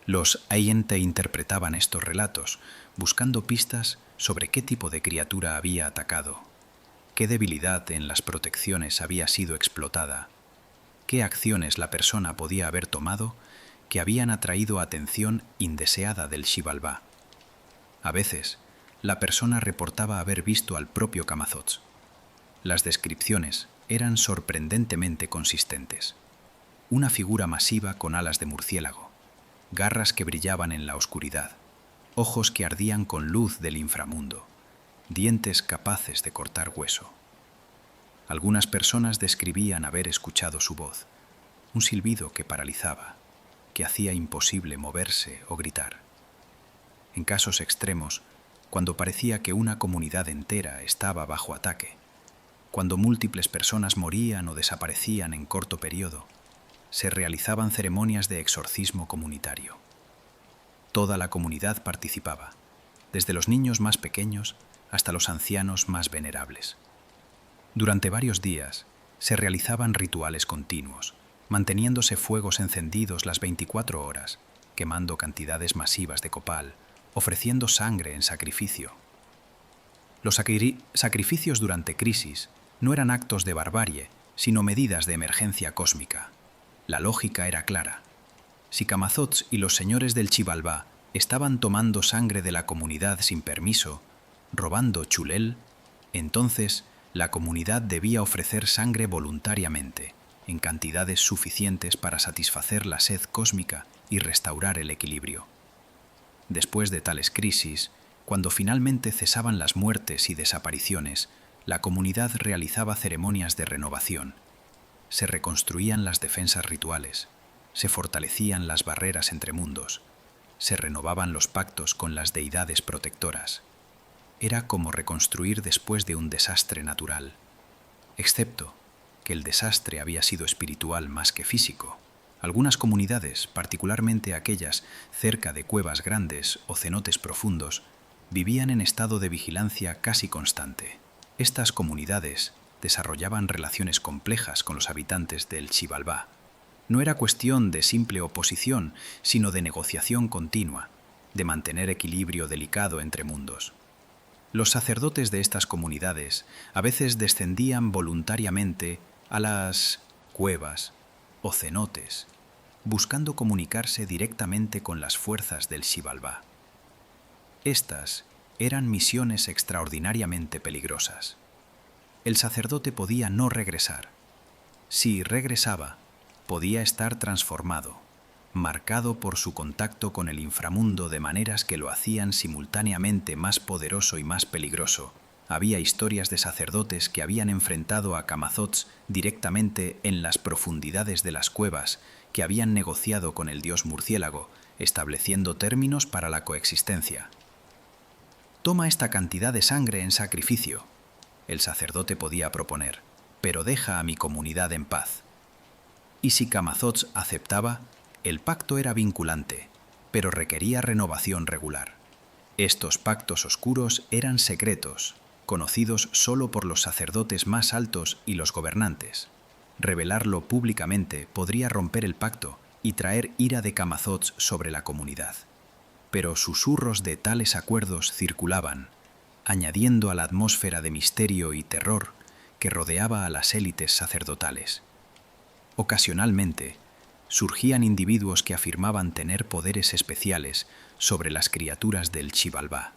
Los Ayente interpretaban estos relatos, buscando pistas sobre qué tipo de criatura había atacado, qué debilidad en las protecciones había sido explotada, qué acciones la persona podía haber tomado que habían atraído atención indeseada del Xibalbá. A veces, la persona reportaba haber visto al propio Camazotz. Las descripciones eran sorprendentemente consistentes. Una figura masiva con alas de murciélago, garras que brillaban en la oscuridad, ojos que ardían con luz del inframundo, dientes capaces de cortar hueso. Algunas personas describían haber escuchado su voz, un silbido que paralizaba, que hacía imposible moverse o gritar. En casos extremos, cuando parecía que una comunidad entera estaba bajo ataque, cuando múltiples personas morían o desaparecían en corto periodo, se realizaban ceremonias de exorcismo comunitario. Toda la comunidad participaba, desde los niños más pequeños hasta los ancianos más venerables. Durante varios días se realizaban rituales continuos, manteniéndose fuegos encendidos las 24 horas, quemando cantidades masivas de copal, ofreciendo sangre en sacrificio. Los sacrificios durante crisis no eran actos de barbarie, sino medidas de emergencia cósmica. La lógica era clara. Si Camazotz y los señores del Xibalbá estaban tomando sangre de la comunidad sin permiso, robando chulel, entonces la comunidad debía ofrecer sangre voluntariamente, en cantidades suficientes para satisfacer la sed cósmica y restaurar el equilibrio. Después de tales crisis, cuando finalmente cesaban las muertes y desapariciones, la comunidad realizaba ceremonias de renovación. Se reconstruían las defensas rituales, se fortalecían las barreras entre mundos, se renovaban los pactos con las deidades protectoras. Era como reconstruir después de un desastre natural, excepto que el desastre había sido espiritual más que físico. Algunas comunidades, particularmente aquellas cerca de cuevas grandes o cenotes profundos, vivían en estado de vigilancia casi constante. Estas comunidades desarrollaban relaciones complejas con los habitantes del Xibalbá. No era cuestión de simple oposición, sino de negociación continua, de mantener equilibrio delicado entre mundos. Los sacerdotes de estas comunidades a veces descendían voluntariamente a las cuevas o cenotes, buscando comunicarse directamente con las fuerzas del Xibalbá. Estas eran misiones extraordinariamente peligrosas. El sacerdote podía no regresar. Si regresaba, podía estar transformado, marcado por su contacto con el inframundo de maneras que lo hacían simultáneamente más poderoso y más peligroso. Había historias de sacerdotes que habían enfrentado a Camazotz directamente en las profundidades de las cuevas, que habían negociado con el dios murciélago, estableciendo términos para la coexistencia. «Toma esta cantidad de sangre en sacrificio», el sacerdote podía proponer, «pero deja a mi comunidad en paz». Y si Camazotz aceptaba, el pacto era vinculante, pero requería renovación regular. Estos pactos oscuros eran secretos, conocidos solo por los sacerdotes más altos y los gobernantes. Revelarlo públicamente podría romper el pacto y traer ira de Camazotz sobre la comunidad. Pero susurros de tales acuerdos circulaban, añadiendo a la atmósfera de misterio y terror que rodeaba a las élites sacerdotales. Ocasionalmente, surgían individuos que afirmaban tener poderes especiales sobre las criaturas del Xibalbá.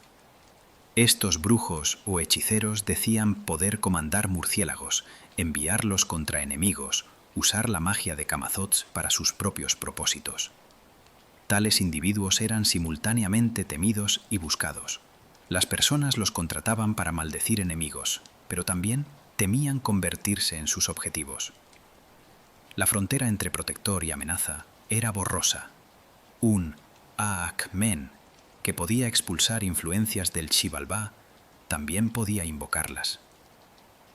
Estos brujos o hechiceros decían poder comandar murciélagos, enviarlos contra enemigos, usar la magia de Camazotz para sus propios propósitos. Tales individuos eran simultáneamente temidos y buscados. Las personas los contrataban para maldecir enemigos, pero también temían convertirse en sus objetivos. La frontera entre protector y amenaza era borrosa. Un Aakmen, que podía expulsar influencias del Xibalbá, también podía invocarlas.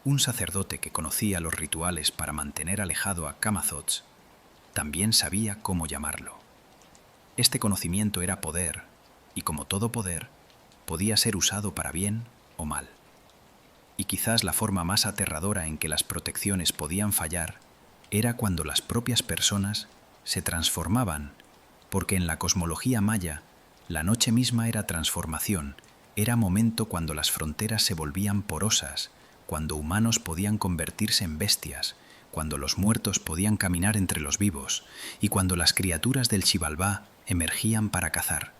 Un sacerdote que conocía los rituales para mantener alejado a Camazotz también sabía cómo llamarlo. Este conocimiento era poder, y como todo poder, podía ser usado para bien o mal. Y quizás la forma más aterradora en que las protecciones podían fallar era cuando las propias personas se transformaban, porque en la cosmología maya, la noche misma era transformación, era momento cuando las fronteras se volvían porosas, cuando humanos podían convertirse en bestias, cuando los muertos podían caminar entre los vivos, y cuando las criaturas del Xibalbá emergían para cazar,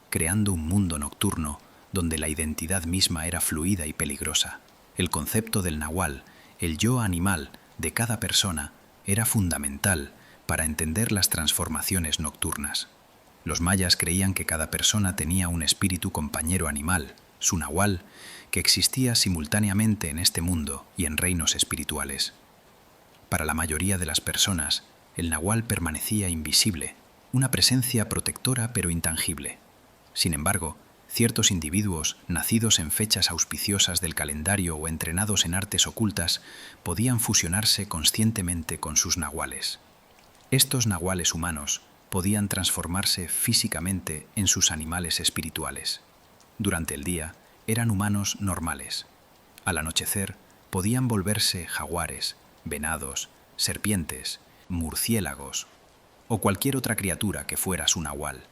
creando un mundo nocturno donde la identidad misma era fluida y peligrosa. El concepto del nahual, el yo animal de cada persona, era fundamental para entender las transformaciones nocturnas. Los mayas creían que cada persona tenía un espíritu compañero animal, su nahual, que existía simultáneamente en este mundo y en reinos espirituales. Para la mayoría de las personas, el nahual permanecía invisible, una presencia protectora pero intangible. Sin embargo, ciertos individuos, nacidos en fechas auspiciosas del calendario o entrenados en artes ocultas, podían fusionarse conscientemente con sus nahuales. Estos nahuales humanos podían transformarse físicamente en sus animales espirituales. Durante el día eran humanos normales. Al anochecer podían volverse jaguares, venados, serpientes, murciélagos o cualquier otra criatura que fuera su nahual.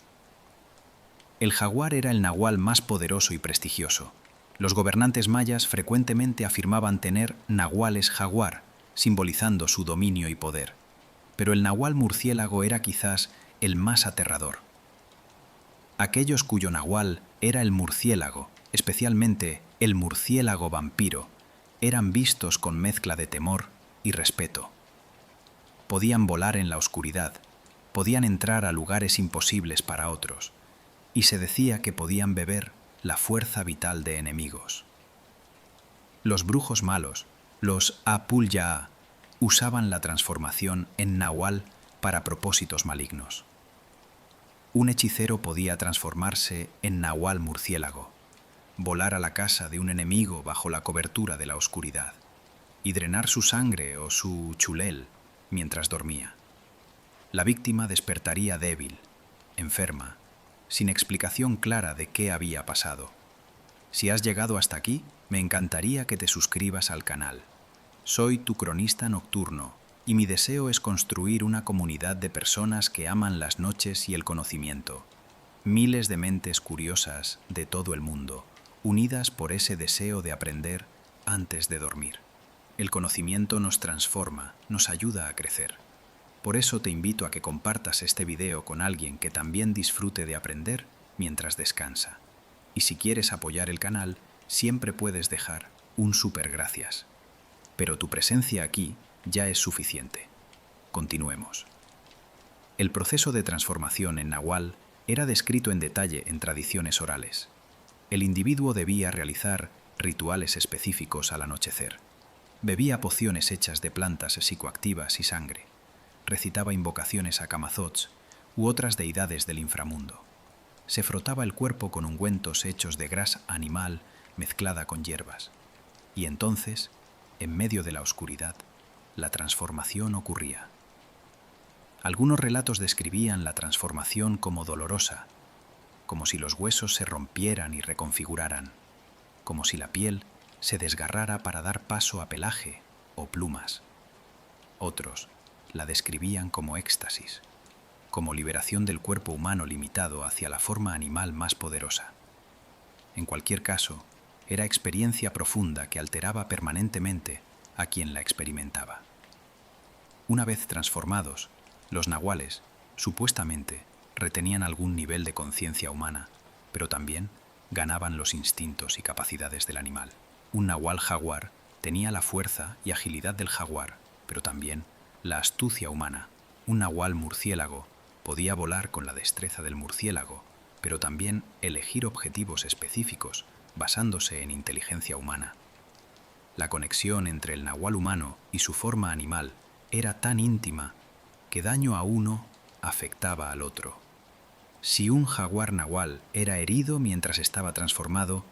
El jaguar era el nahual más poderoso y prestigioso. Los gobernantes mayas frecuentemente afirmaban tener nahuales jaguar, simbolizando su dominio y poder. Pero el nahual murciélago era quizás el más aterrador. Aquellos cuyo nahual era el murciélago, especialmente el murciélago vampiro, eran vistos con mezcla de temor y respeto. Podían volar en la oscuridad, podían entrar a lugares imposibles para otros, y se decía que podían beber la fuerza vital de enemigos. Los brujos malos, los Apul-ya, usaban la transformación en nahual para propósitos malignos. Un hechicero podía transformarse en nahual murciélago, volar a la casa de un enemigo bajo la cobertura de la oscuridad y drenar su sangre o su chulel mientras dormía. La víctima despertaría débil, enferma, sin explicación clara de qué había pasado. Si has llegado hasta aquí, me encantaría que te suscribas al canal. Soy tu cronista nocturno y mi deseo es construir una comunidad de personas que aman las noches y el conocimiento. Miles de mentes curiosas de todo el mundo, unidas por ese deseo de aprender antes de dormir. El conocimiento nos transforma, nos ayuda a crecer. Por eso te invito a que compartas este video con alguien que también disfrute de aprender mientras descansa. Y si quieres apoyar el canal, siempre puedes dejar un súper gracias. Pero tu presencia aquí ya es suficiente. Continuemos. El proceso de transformación en nahual era descrito en detalle en tradiciones orales. El individuo debía realizar rituales específicos al anochecer. Bebía pociones hechas de plantas psicoactivas y sangre. Recitaba invocaciones a Camazotz u otras deidades del inframundo. Se frotaba el cuerpo con ungüentos hechos de grasa animal mezclada con hierbas. Y entonces, en medio de la oscuridad, la transformación ocurría. Algunos relatos describían la transformación como dolorosa, como si los huesos se rompieran y reconfiguraran, como si la piel se desgarrara para dar paso a pelaje o plumas. Otros la describían como éxtasis, como liberación del cuerpo humano limitado hacia la forma animal más poderosa. En cualquier caso, era experiencia profunda que alteraba permanentemente a quien la experimentaba. Una vez transformados, los nahuales, supuestamente, retenían algún nivel de conciencia humana, pero también ganaban los instintos y capacidades del animal. Un nahual jaguar tenía la fuerza y agilidad del jaguar, pero también la astucia humana. Un nahual murciélago podía volar con la destreza del murciélago, pero también elegir objetivos específicos basándose en inteligencia humana. La conexión entre el nahual humano y su forma animal era tan íntima que daño a uno afectaba al otro. Si un jaguar nahual era herido mientras estaba transformado,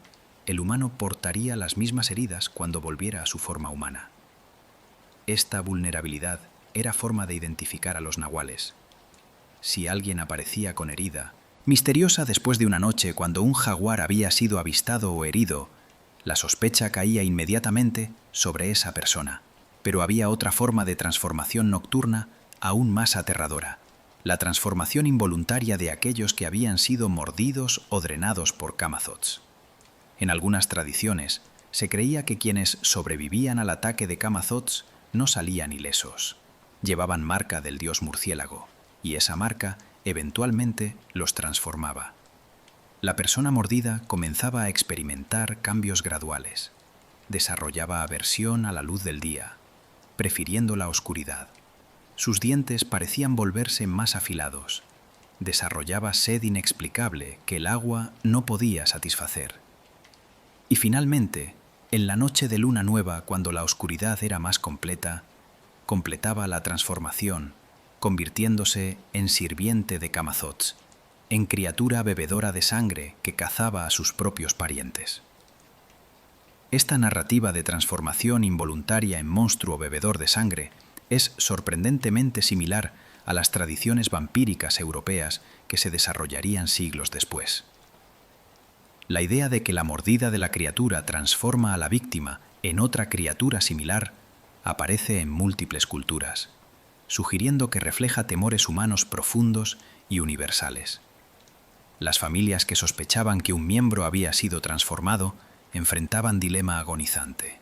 el humano portaría las mismas heridas cuando volviera a su forma humana. Esta vulnerabilidad era forma de identificar a los nahuales. Si alguien aparecía con herida, misteriosa después de una noche cuando un jaguar había sido avistado o herido, la sospecha caía inmediatamente sobre esa persona. Pero había otra forma de transformación nocturna aún más aterradora: la transformación involuntaria de aquellos que habían sido mordidos o drenados por Camazotz. En algunas tradiciones, se creía que quienes sobrevivían al ataque de Camazotz no salían ilesos. Llevaban marca del dios murciélago, y esa marca eventualmente los transformaba. La persona mordida comenzaba a experimentar cambios graduales. Desarrollaba aversión a la luz del día, prefiriendo la oscuridad. Sus dientes parecían volverse más afilados. Desarrollaba sed inexplicable que el agua no podía satisfacer. Y finalmente, en la noche de luna nueva, cuando la oscuridad era más completa, completaba la transformación, convirtiéndose en sirviente de Camazotz, en criatura bebedora de sangre que cazaba a sus propios parientes. Esta narrativa de transformación involuntaria en monstruo bebedor de sangre es sorprendentemente similar a las tradiciones vampíricas europeas que se desarrollarían siglos después. La idea de que la mordida de la criatura transforma a la víctima en otra criatura similar aparece en múltiples culturas, sugiriendo que refleja temores humanos profundos y universales. Las familias que sospechaban que un miembro había sido transformado enfrentaban dilema agonizante.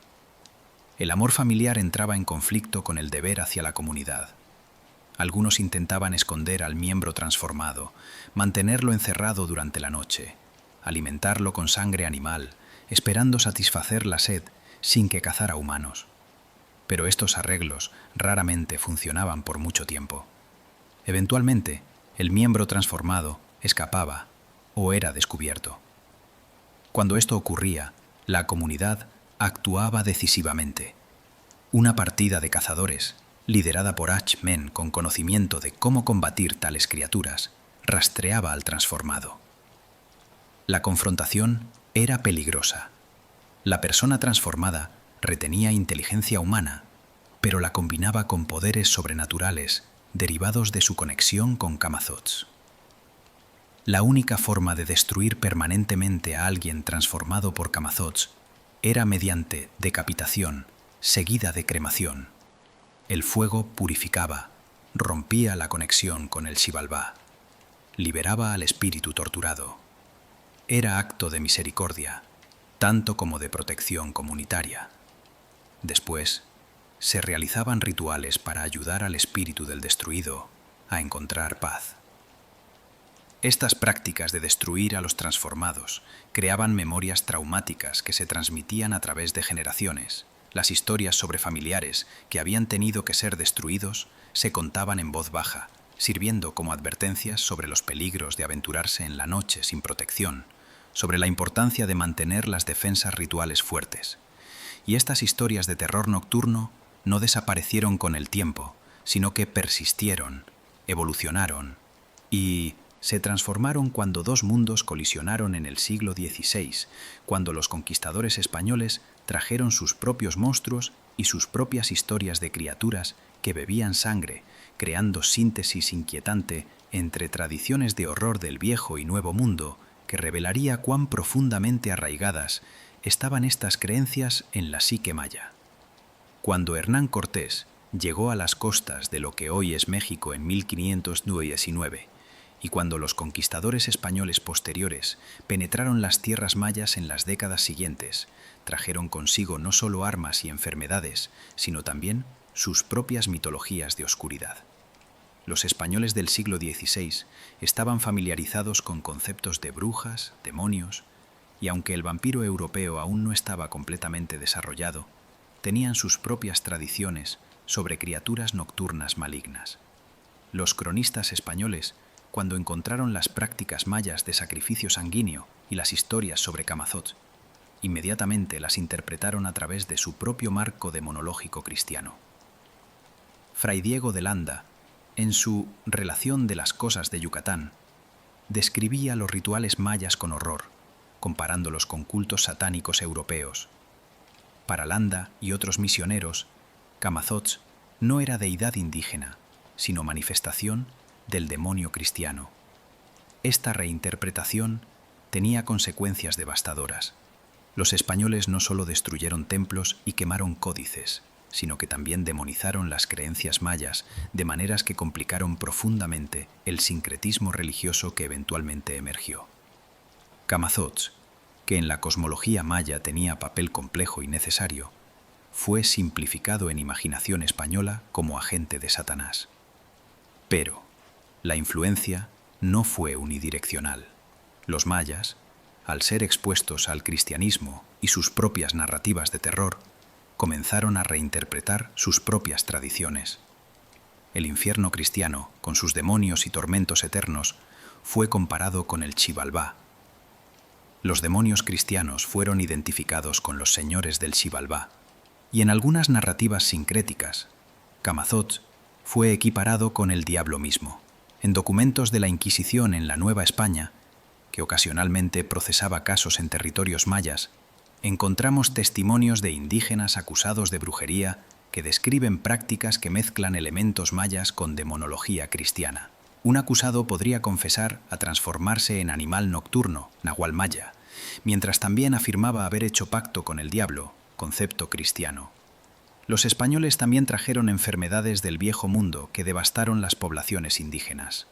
El amor familiar entraba en conflicto con el deber hacia la comunidad. Algunos intentaban esconder al miembro transformado, mantenerlo encerrado durante la noche, alimentarlo con sangre animal, esperando satisfacer la sed sin que cazara humanos. Pero estos arreglos raramente funcionaban por mucho tiempo. Eventualmente, el miembro transformado escapaba o era descubierto. Cuando esto ocurría, la comunidad actuaba decisivamente. Una partida de cazadores, liderada por H-Men con conocimiento de cómo combatir tales criaturas, rastreaba al transformado. La confrontación era peligrosa. La persona transformada retenía inteligencia humana, pero la combinaba con poderes sobrenaturales derivados de su conexión con Camazotz. La única forma de destruir permanentemente a alguien transformado por Camazotz era mediante decapitación, seguida de cremación. El fuego purificaba, rompía la conexión con el Xibalbá, liberaba al espíritu torturado. Era acto de misericordia, tanto como de protección comunitaria. Después, se realizaban rituales para ayudar al espíritu del destruido a encontrar paz. Estas prácticas de destruir a los transformados creaban memorias traumáticas que se transmitían a través de generaciones. Las historias sobre familiares que habían tenido que ser destruidos se contaban en voz baja, sirviendo como advertencias sobre los peligros de aventurarse en la noche sin protección, sobre la importancia de mantener las defensas rituales fuertes. Y estas historias de terror nocturno no desaparecieron con el tiempo, sino que persistieron, evolucionaron y se transformaron cuando dos mundos colisionaron en el siglo XVI, cuando los conquistadores españoles trajeron sus propios monstruos y sus propias historias de criaturas que bebían sangre, creando síntesis inquietante entre tradiciones de horror del viejo y nuevo mundo que revelaría cuán profundamente arraigadas estaban estas creencias en la psique maya. Cuando Hernán Cortés llegó a las costas de lo que hoy es México en 1519, y cuando los conquistadores españoles posteriores penetraron las tierras mayas en las décadas siguientes, trajeron consigo no solo armas y enfermedades, sino también sus propias mitologías de oscuridad. Los españoles del siglo XVI estaban familiarizados con conceptos de brujas, demonios, y aunque el vampiro europeo aún no estaba completamente desarrollado, tenían sus propias tradiciones sobre criaturas nocturnas malignas. Los cronistas españoles, cuando encontraron las prácticas mayas de sacrificio sanguíneo y las historias sobre Camazotz, inmediatamente las interpretaron a través de su propio marco demonológico cristiano. Fray Diego de Landa, en su Relación de las cosas de Yucatán, describía los rituales mayas con horror, comparándolos con cultos satánicos europeos. Para Landa y otros misioneros, Camazotz no era deidad indígena, sino manifestación del demonio cristiano. Esta reinterpretación tenía consecuencias devastadoras. Los españoles no solo destruyeron templos y quemaron códices, sino que también demonizaron las creencias mayas de maneras que complicaron profundamente el sincretismo religioso que eventualmente emergió. Camazotz, que en la cosmología maya tenía papel complejo y necesario, fue simplificado en imaginación española como agente de Satanás. Pero la influencia no fue unidireccional. Los mayas, al ser expuestos al cristianismo y sus propias narrativas de terror, comenzaron a reinterpretar sus propias tradiciones. El infierno cristiano, con sus demonios y tormentos eternos, fue comparado con el Xibalbá. Los demonios cristianos fueron identificados con los señores del Xibalbá, y en algunas narrativas sincréticas, Camazotz fue equiparado con el diablo mismo. En documentos de la Inquisición en la Nueva España, que ocasionalmente procesaba casos en territorios mayas, encontramos testimonios de indígenas acusados de brujería que describen prácticas que mezclan elementos mayas con demonología cristiana. Un acusado podría confesar a transformarse en animal nocturno, nahual maya, mientras también afirmaba haber hecho pacto con el diablo, concepto cristiano. Los españoles también trajeron enfermedades del Viejo Mundo que devastaron las poblaciones indígenas.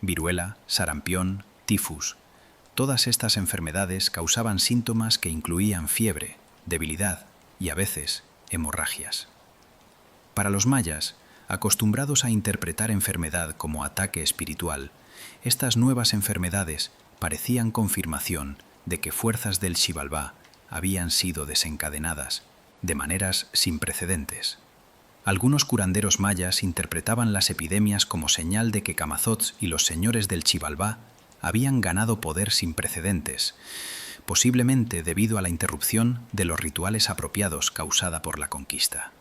Viruela, sarampión, tifus. Todas estas enfermedades causaban síntomas que incluían fiebre, debilidad y, a veces, hemorragias. Para los mayas, acostumbrados a interpretar enfermedad como ataque espiritual, estas nuevas enfermedades parecían confirmación de que fuerzas del Xibalbá habían sido desencadenadas de maneras sin precedentes. Algunos curanderos mayas interpretaban las epidemias como señal de que Camazotz y los señores del Xibalbá habían ganado poder sin precedentes, posiblemente debido a la interrupción de los rituales apropiados causada por la conquista.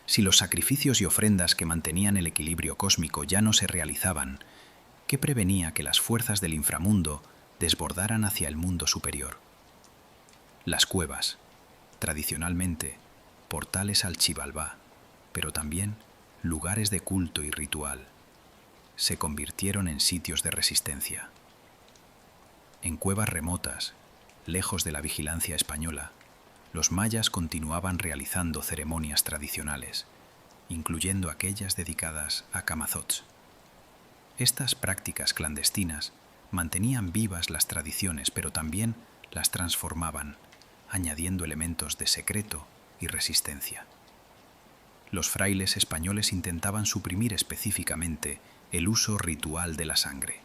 Si los sacrificios y ofrendas que mantenían el equilibrio cósmico ya no se realizaban, ¿qué prevenía que las fuerzas del inframundo desbordaran hacia el mundo superior? Las cuevas, tradicionalmente, portales al Xibalbá, pero también lugares de culto y ritual, se convirtieron en sitios de resistencia. En cuevas remotas, lejos de la vigilancia española, los mayas continuaban realizando ceremonias tradicionales, incluyendo aquellas dedicadas a Camazotz. Estas prácticas clandestinas mantenían vivas las tradiciones, pero también las transformaban, añadiendo elementos de secreto y resistencia. Los frailes españoles intentaban suprimir específicamente el uso ritual de la sangre.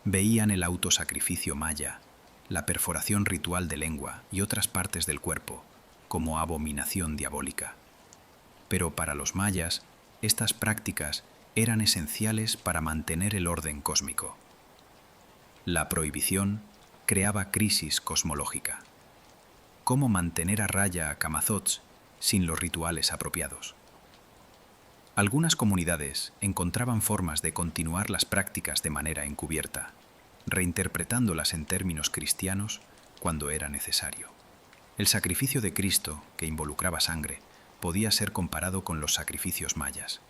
Veían el autosacrificio maya, la perforación ritual de lengua y otras partes del cuerpo como abominación diabólica. Pero para los mayas, estas prácticas eran esenciales para mantener el orden cósmico. La prohibición creaba crisis cosmológica. ¿Cómo mantener a raya a Camazotz sin los rituales apropiados? Algunas comunidades encontraban formas de continuar las prácticas de manera encubierta, reinterpretándolas en términos cristianos cuando era necesario. El sacrificio de Cristo, que involucraba sangre, podía ser comparado con los sacrificios mayas.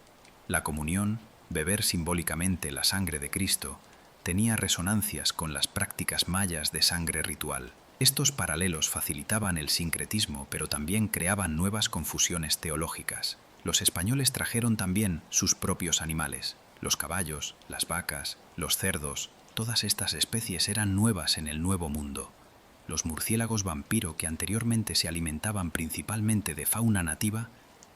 La comunión, beber simbólicamente la sangre de Cristo, tenía resonancias con las prácticas mayas de sangre ritual. Estos paralelos facilitaban el sincretismo, pero también creaban nuevas confusiones teológicas. Los españoles trajeron también sus propios animales. Los caballos, las vacas, los cerdos, todas estas especies eran nuevas en el Nuevo Mundo. Los murciélagos vampiro, que anteriormente se alimentaban principalmente de fauna nativa,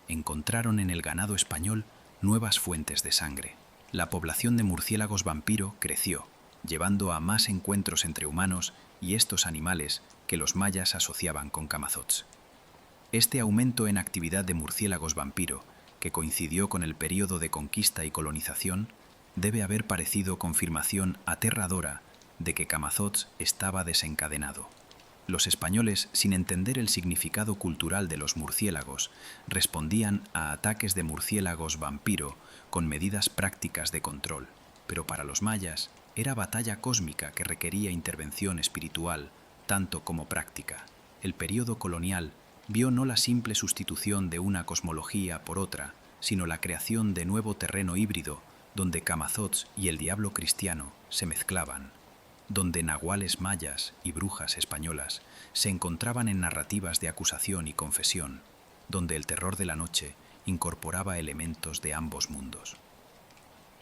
encontraron en el ganado español nuevas fuentes de sangre. La población de murciélagos vampiro creció, llevando a más encuentros entre humanos y estos animales que los mayas asociaban con Camazotz. Este aumento en actividad de murciélagos vampiro, que coincidió con el período de conquista y colonización, debe haber parecido confirmación aterradora de que Camazotz estaba desencadenado. Los españoles, sin entender el significado cultural de los murciélagos, respondían a ataques de murciélagos vampiro con medidas prácticas de control, pero para los mayas era batalla cósmica que requería intervención espiritual, tanto como práctica. El período colonial vio no la simple sustitución de una cosmología por otra, sino la creación de nuevo terreno híbrido, donde Camazotz y el diablo cristiano se mezclaban, donde nahuales mayas y brujas españolas se encontraban en narrativas de acusación y confesión, donde el terror de la noche incorporaba elementos de ambos mundos.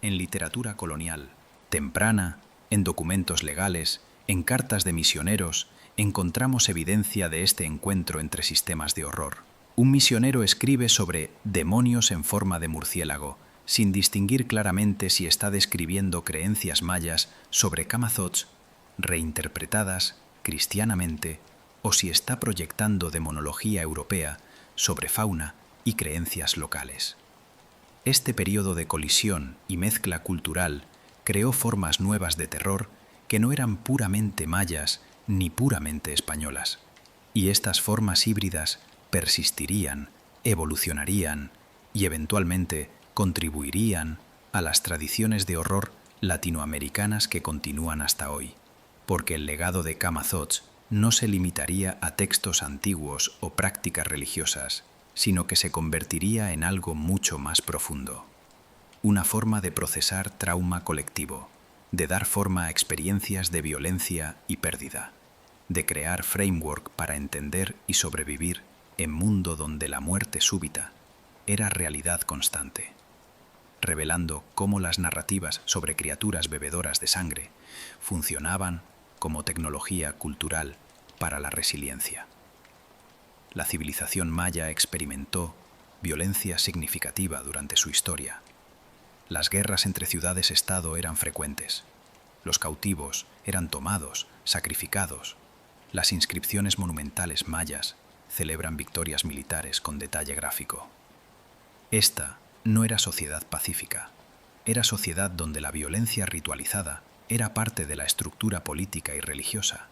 En literatura colonial, temprana, en documentos legales, en cartas de misioneros, encontramos evidencia de este encuentro entre sistemas de horror. Un misionero escribe sobre demonios en forma de murciélago, sin distinguir claramente si está describiendo creencias mayas sobre Camazotz, reinterpretadas cristianamente, o si está proyectando demonología europea sobre fauna y creencias locales. Este periodo de colisión y mezcla cultural creó formas nuevas de terror que no eran puramente mayas ni puramente españolas, y estas formas híbridas persistirían, evolucionarían y eventualmente contribuirían a las tradiciones de horror latinoamericanas que continúan hasta hoy, porque el legado de Camazotz no se limitaría a textos antiguos o prácticas religiosas, sino que se convertiría en algo mucho más profundo. Una forma de procesar trauma colectivo, de dar forma a experiencias de violencia y pérdida, de crear framework para entender y sobrevivir en mundo donde la muerte súbita era realidad constante, revelando cómo las narrativas sobre criaturas bebedoras de sangre funcionaban como tecnología cultural para la resiliencia. La civilización maya experimentó violencia significativa durante su historia. Las guerras entre ciudades-estado eran frecuentes. Los cautivos eran tomados, sacrificados. Las inscripciones monumentales mayas celebran victorias militares con detalle gráfico. Esta no era sociedad pacífica. Era sociedad donde la violencia ritualizada era parte de la estructura política y religiosa.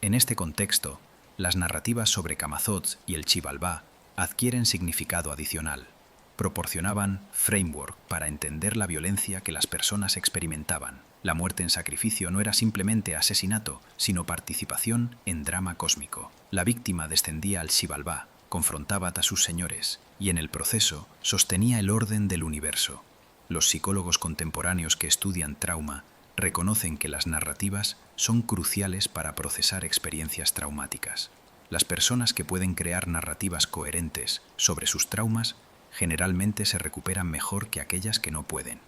En este contexto, las narrativas sobre Camazotz y el Xibalbá adquieren significado adicional. Proporcionaban framework para entender la violencia que las personas experimentaban. La muerte en sacrificio no era simplemente asesinato, sino participación en drama cósmico. La víctima descendía al Xibalbá, confrontaba a sus señores y en el proceso sostenía el orden del universo. Los psicólogos contemporáneos que estudian trauma reconocen que las narrativas son cruciales para procesar experiencias traumáticas. Las personas que pueden crear narrativas coherentes sobre sus traumas generalmente se recuperan mejor que aquellas que no pueden.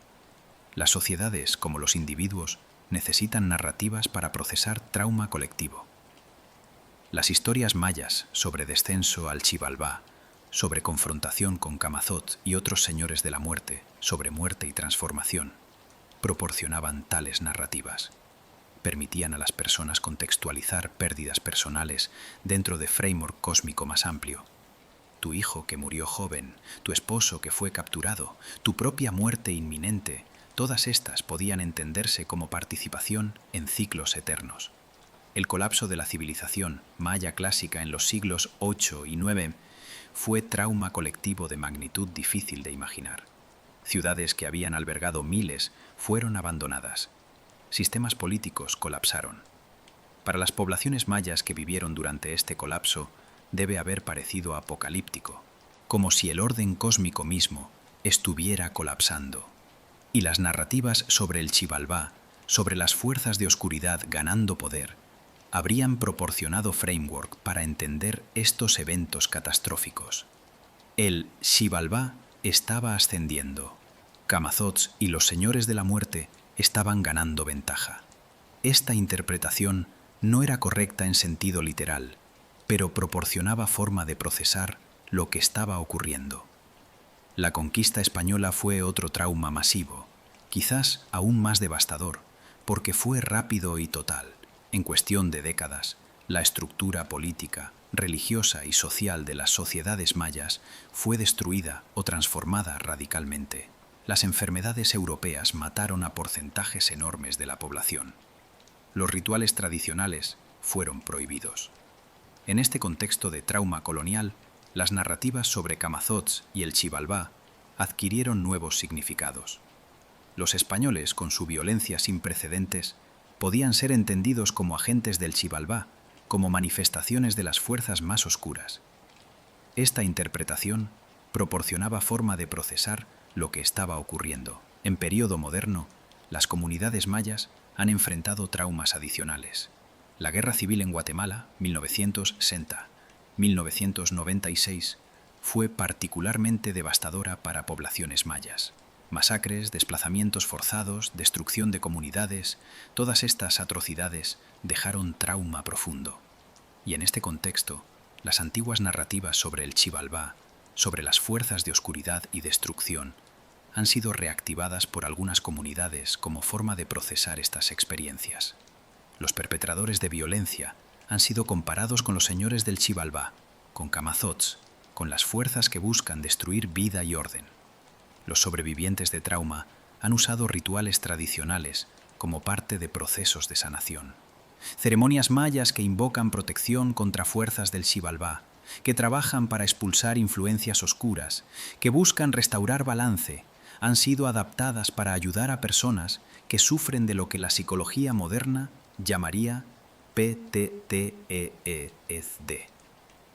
Las sociedades, como los individuos, necesitan narrativas para procesar trauma colectivo. Las historias mayas sobre descenso al Xibalbá, sobre confrontación con Camazotz y otros señores de la muerte, sobre muerte y transformación, proporcionaban tales narrativas. Permitían a las personas contextualizar pérdidas personales dentro de framework cósmico más amplio. Tu hijo que murió joven, tu esposo que fue capturado, tu propia muerte inminente, todas estas podían entenderse como participación en ciclos eternos. El colapso de la civilización maya clásica en los siglos VIII y IX fue trauma colectivo de magnitud difícil de imaginar. Ciudades que habían albergado miles fueron abandonadas. Sistemas políticos colapsaron. Para las poblaciones mayas que vivieron durante este colapso, debe haber parecido apocalíptico, como si el orden cósmico mismo estuviera colapsando. Y las narrativas sobre el Xibalbá, sobre las fuerzas de oscuridad ganando poder, habrían proporcionado framework para entender estos eventos catastróficos. El Xibalbá estaba ascendiendo. Camazotz y los señores de la muerte estaban ganando ventaja. Esta interpretación no era correcta en sentido literal, pero proporcionaba forma de procesar lo que estaba ocurriendo. La conquista española fue otro trauma masivo, quizás aún más devastador, porque fue rápido y total. En cuestión de décadas, la estructura política, religiosa y social de las sociedades mayas fue destruida o transformada radicalmente. Las enfermedades europeas mataron a porcentajes enormes de la población. Los rituales tradicionales fueron prohibidos. En este contexto de trauma colonial, las narrativas sobre Camazotz y el Xibalbá adquirieron nuevos significados. Los españoles, con su violencia sin precedentes, podían ser entendidos como agentes del Xibalbá, como manifestaciones de las fuerzas más oscuras. Esta interpretación proporcionaba forma de procesar lo que estaba ocurriendo. En período moderno, las comunidades mayas han enfrentado traumas adicionales. La Guerra Civil en Guatemala, 1960-1996, fue particularmente devastadora para poblaciones mayas. Masacres, desplazamientos forzados, destrucción de comunidades, todas estas atrocidades dejaron trauma profundo. Y en este contexto, las antiguas narrativas sobre el Xibalbá, sobre las fuerzas de oscuridad y destrucción, han sido reactivadas por algunas comunidades como forma de procesar estas experiencias. Los perpetradores de violencia han sido comparados con los señores del Xibalbá, con Camazotz, con las fuerzas que buscan destruir vida y orden. Los sobrevivientes de trauma han usado rituales tradicionales como parte de procesos de sanación. Ceremonias mayas que invocan protección contra fuerzas del Xibalbá, que trabajan para expulsar influencias oscuras, que buscan restaurar balance, han sido adaptadas para ayudar a personas que sufren de lo que la psicología moderna llamaría PTSD.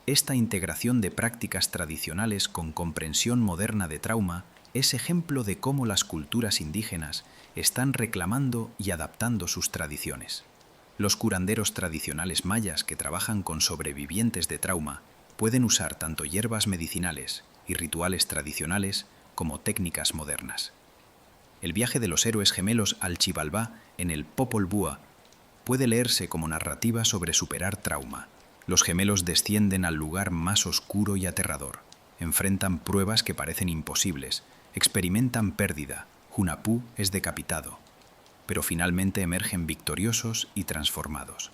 Esta integración de prácticas tradicionales con comprensión moderna de trauma es ejemplo de cómo las culturas indígenas están reclamando y adaptando sus tradiciones. Los curanderos tradicionales mayas que trabajan con sobrevivientes de trauma pueden usar tanto hierbas medicinales y rituales tradicionales como técnicas modernas. El viaje de los héroes gemelos al Xibalbá en el Popol Vuh puede leerse como narrativa sobre superar trauma. Los gemelos descienden al lugar más oscuro y aterrador, enfrentan pruebas que parecen imposibles, experimentan pérdida, Hunahpu es decapitado, pero finalmente emergen victoriosos y transformados.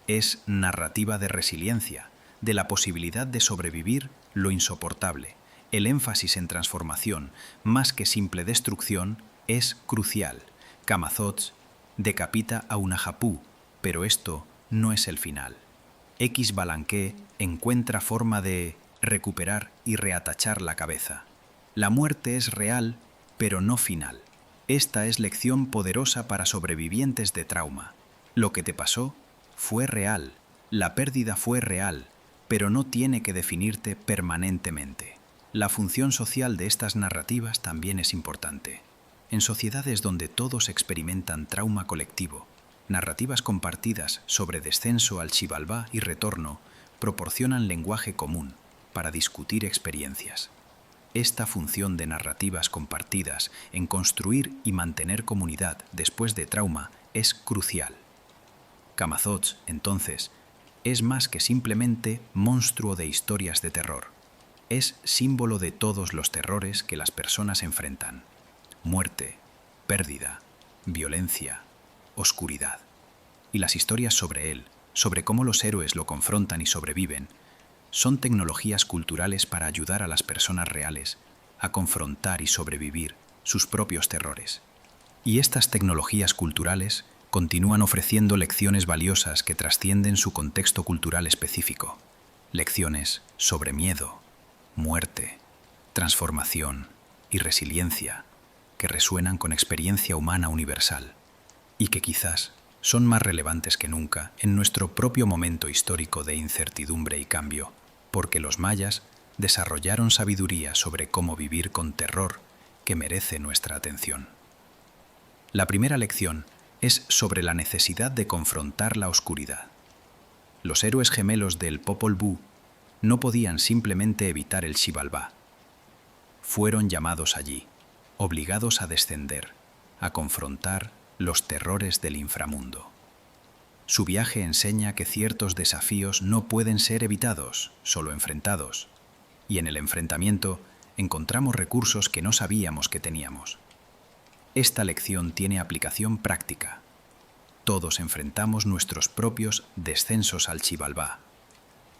Es narrativa de resiliencia, de la posibilidad de sobrevivir lo insoportable. El énfasis en transformación, más que simple destrucción, es crucial. Camazotz decapita a Hunahpu, pero esto no es el final. Xbalanque encuentra forma de recuperar y reatachar la cabeza. La muerte es real, pero no final. Esta es lección poderosa para sobrevivientes de trauma. Lo que te pasó fue real, la pérdida fue real, pero no tiene que definirte permanentemente. La función social de estas narrativas también es importante. En sociedades donde todos experimentan trauma colectivo, narrativas compartidas sobre descenso al Xibalbá y retorno proporcionan lenguaje común para discutir experiencias. Esta función de narrativas compartidas en construir y mantener comunidad después de trauma es crucial. Camazotz, entonces, es más que simplemente monstruo de historias de terror. Es símbolo de todos los terrores que las personas enfrentan: muerte, pérdida, violencia, oscuridad. Y las historias sobre él, sobre cómo los héroes lo confrontan y sobreviven, son tecnologías culturales para ayudar a las personas reales a confrontar y sobrevivir sus propios terrores. Y estas tecnologías culturales continúan ofreciendo lecciones valiosas que trascienden su contexto cultural específico. Lecciones sobre miedo, muerte, transformación y resiliencia que resuenan con experiencia humana universal y que quizás son más relevantes que nunca en nuestro propio momento histórico de incertidumbre y cambio, porque los mayas desarrollaron sabiduría sobre cómo vivir con terror que merece nuestra atención. La primera lección es sobre la necesidad de confrontar la oscuridad. Los héroes gemelos del Popol Vuh no podían simplemente evitar el Xibalbá. Fueron llamados allí, obligados a descender, a confrontar los terrores del inframundo. Su viaje enseña que ciertos desafíos no pueden ser evitados, solo enfrentados. Y en el enfrentamiento encontramos recursos que no sabíamos que teníamos. Esta lección tiene aplicación práctica. Todos enfrentamos nuestros propios descensos al Xibalbá.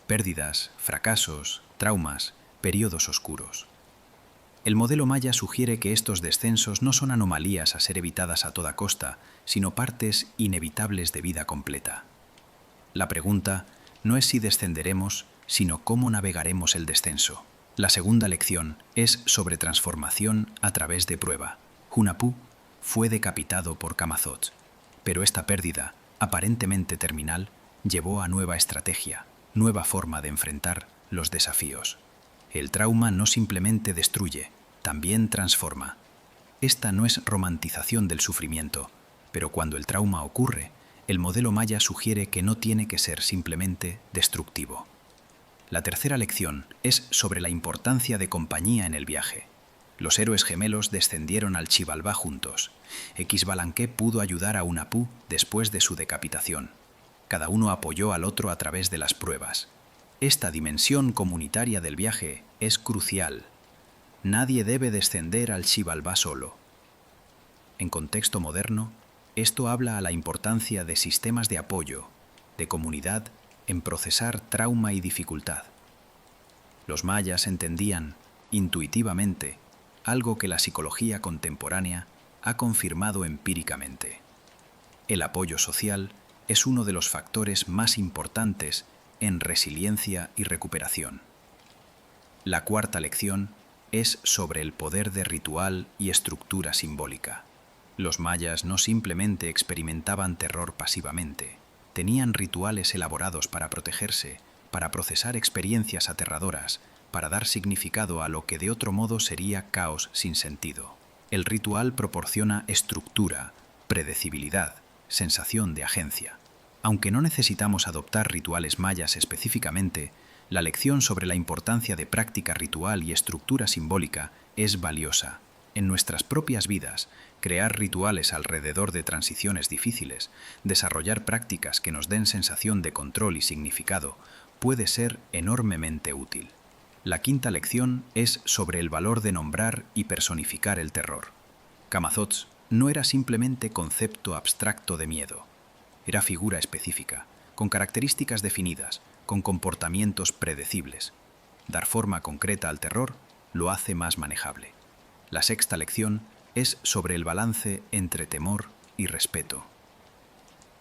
Pérdidas, fracasos, traumas, periodos oscuros. El modelo maya sugiere que estos descensos no son anomalías a ser evitadas a toda costa, sino partes inevitables de vida completa. La pregunta no es si descenderemos, sino cómo navegaremos el descenso. La segunda lección es sobre transformación a través de prueba. Hunahpu fue decapitado por Camazotz, pero esta pérdida, aparentemente terminal, llevó a nueva estrategia, nueva forma de enfrentar los desafíos. El trauma no simplemente destruye, también transforma. Esta no es romantización del sufrimiento, pero cuando el trauma ocurre, el modelo maya sugiere que no tiene que ser simplemente destructivo. La tercera lección es sobre la importancia de compañía en el viaje. Los héroes gemelos descendieron al Xibalbá juntos. Xbalanque pudo ayudar a Hunahpu después de su decapitación. Cada uno apoyó al otro a través de las pruebas. Esta dimensión comunitaria del viaje es crucial. Nadie debe descender al Xibalbá solo. En contexto moderno, esto habla a la importancia de sistemas de apoyo, de comunidad en procesar trauma y dificultad. Los mayas entendían, intuitivamente, algo que la psicología contemporánea ha confirmado empíricamente. El apoyo social es uno de los factores más importantes en resiliencia y recuperación. La cuarta lección es sobre el poder de ritual y estructura simbólica. Los mayas no simplemente experimentaban terror pasivamente, tenían rituales elaborados para protegerse para procesar experiencias aterradoras, para dar significado a lo que de otro modo sería caos sin sentido. El ritual proporciona estructura, predecibilidad, sensación de agencia. Aunque no necesitamos adoptar rituales mayas específicamente, la lección sobre la importancia de práctica ritual y estructura simbólica es valiosa. En nuestras propias vidas, crear rituales alrededor de transiciones difíciles, desarrollar prácticas que nos den sensación de control y significado, puede ser enormemente útil. La quinta lección es sobre el valor de nombrar y personificar el terror. Camazotz no era simplemente concepto abstracto de miedo, era figura específica, con características definidas, con comportamientos predecibles. Dar forma concreta al terror lo hace más manejable. La sexta lección es sobre el balance entre temor y respeto.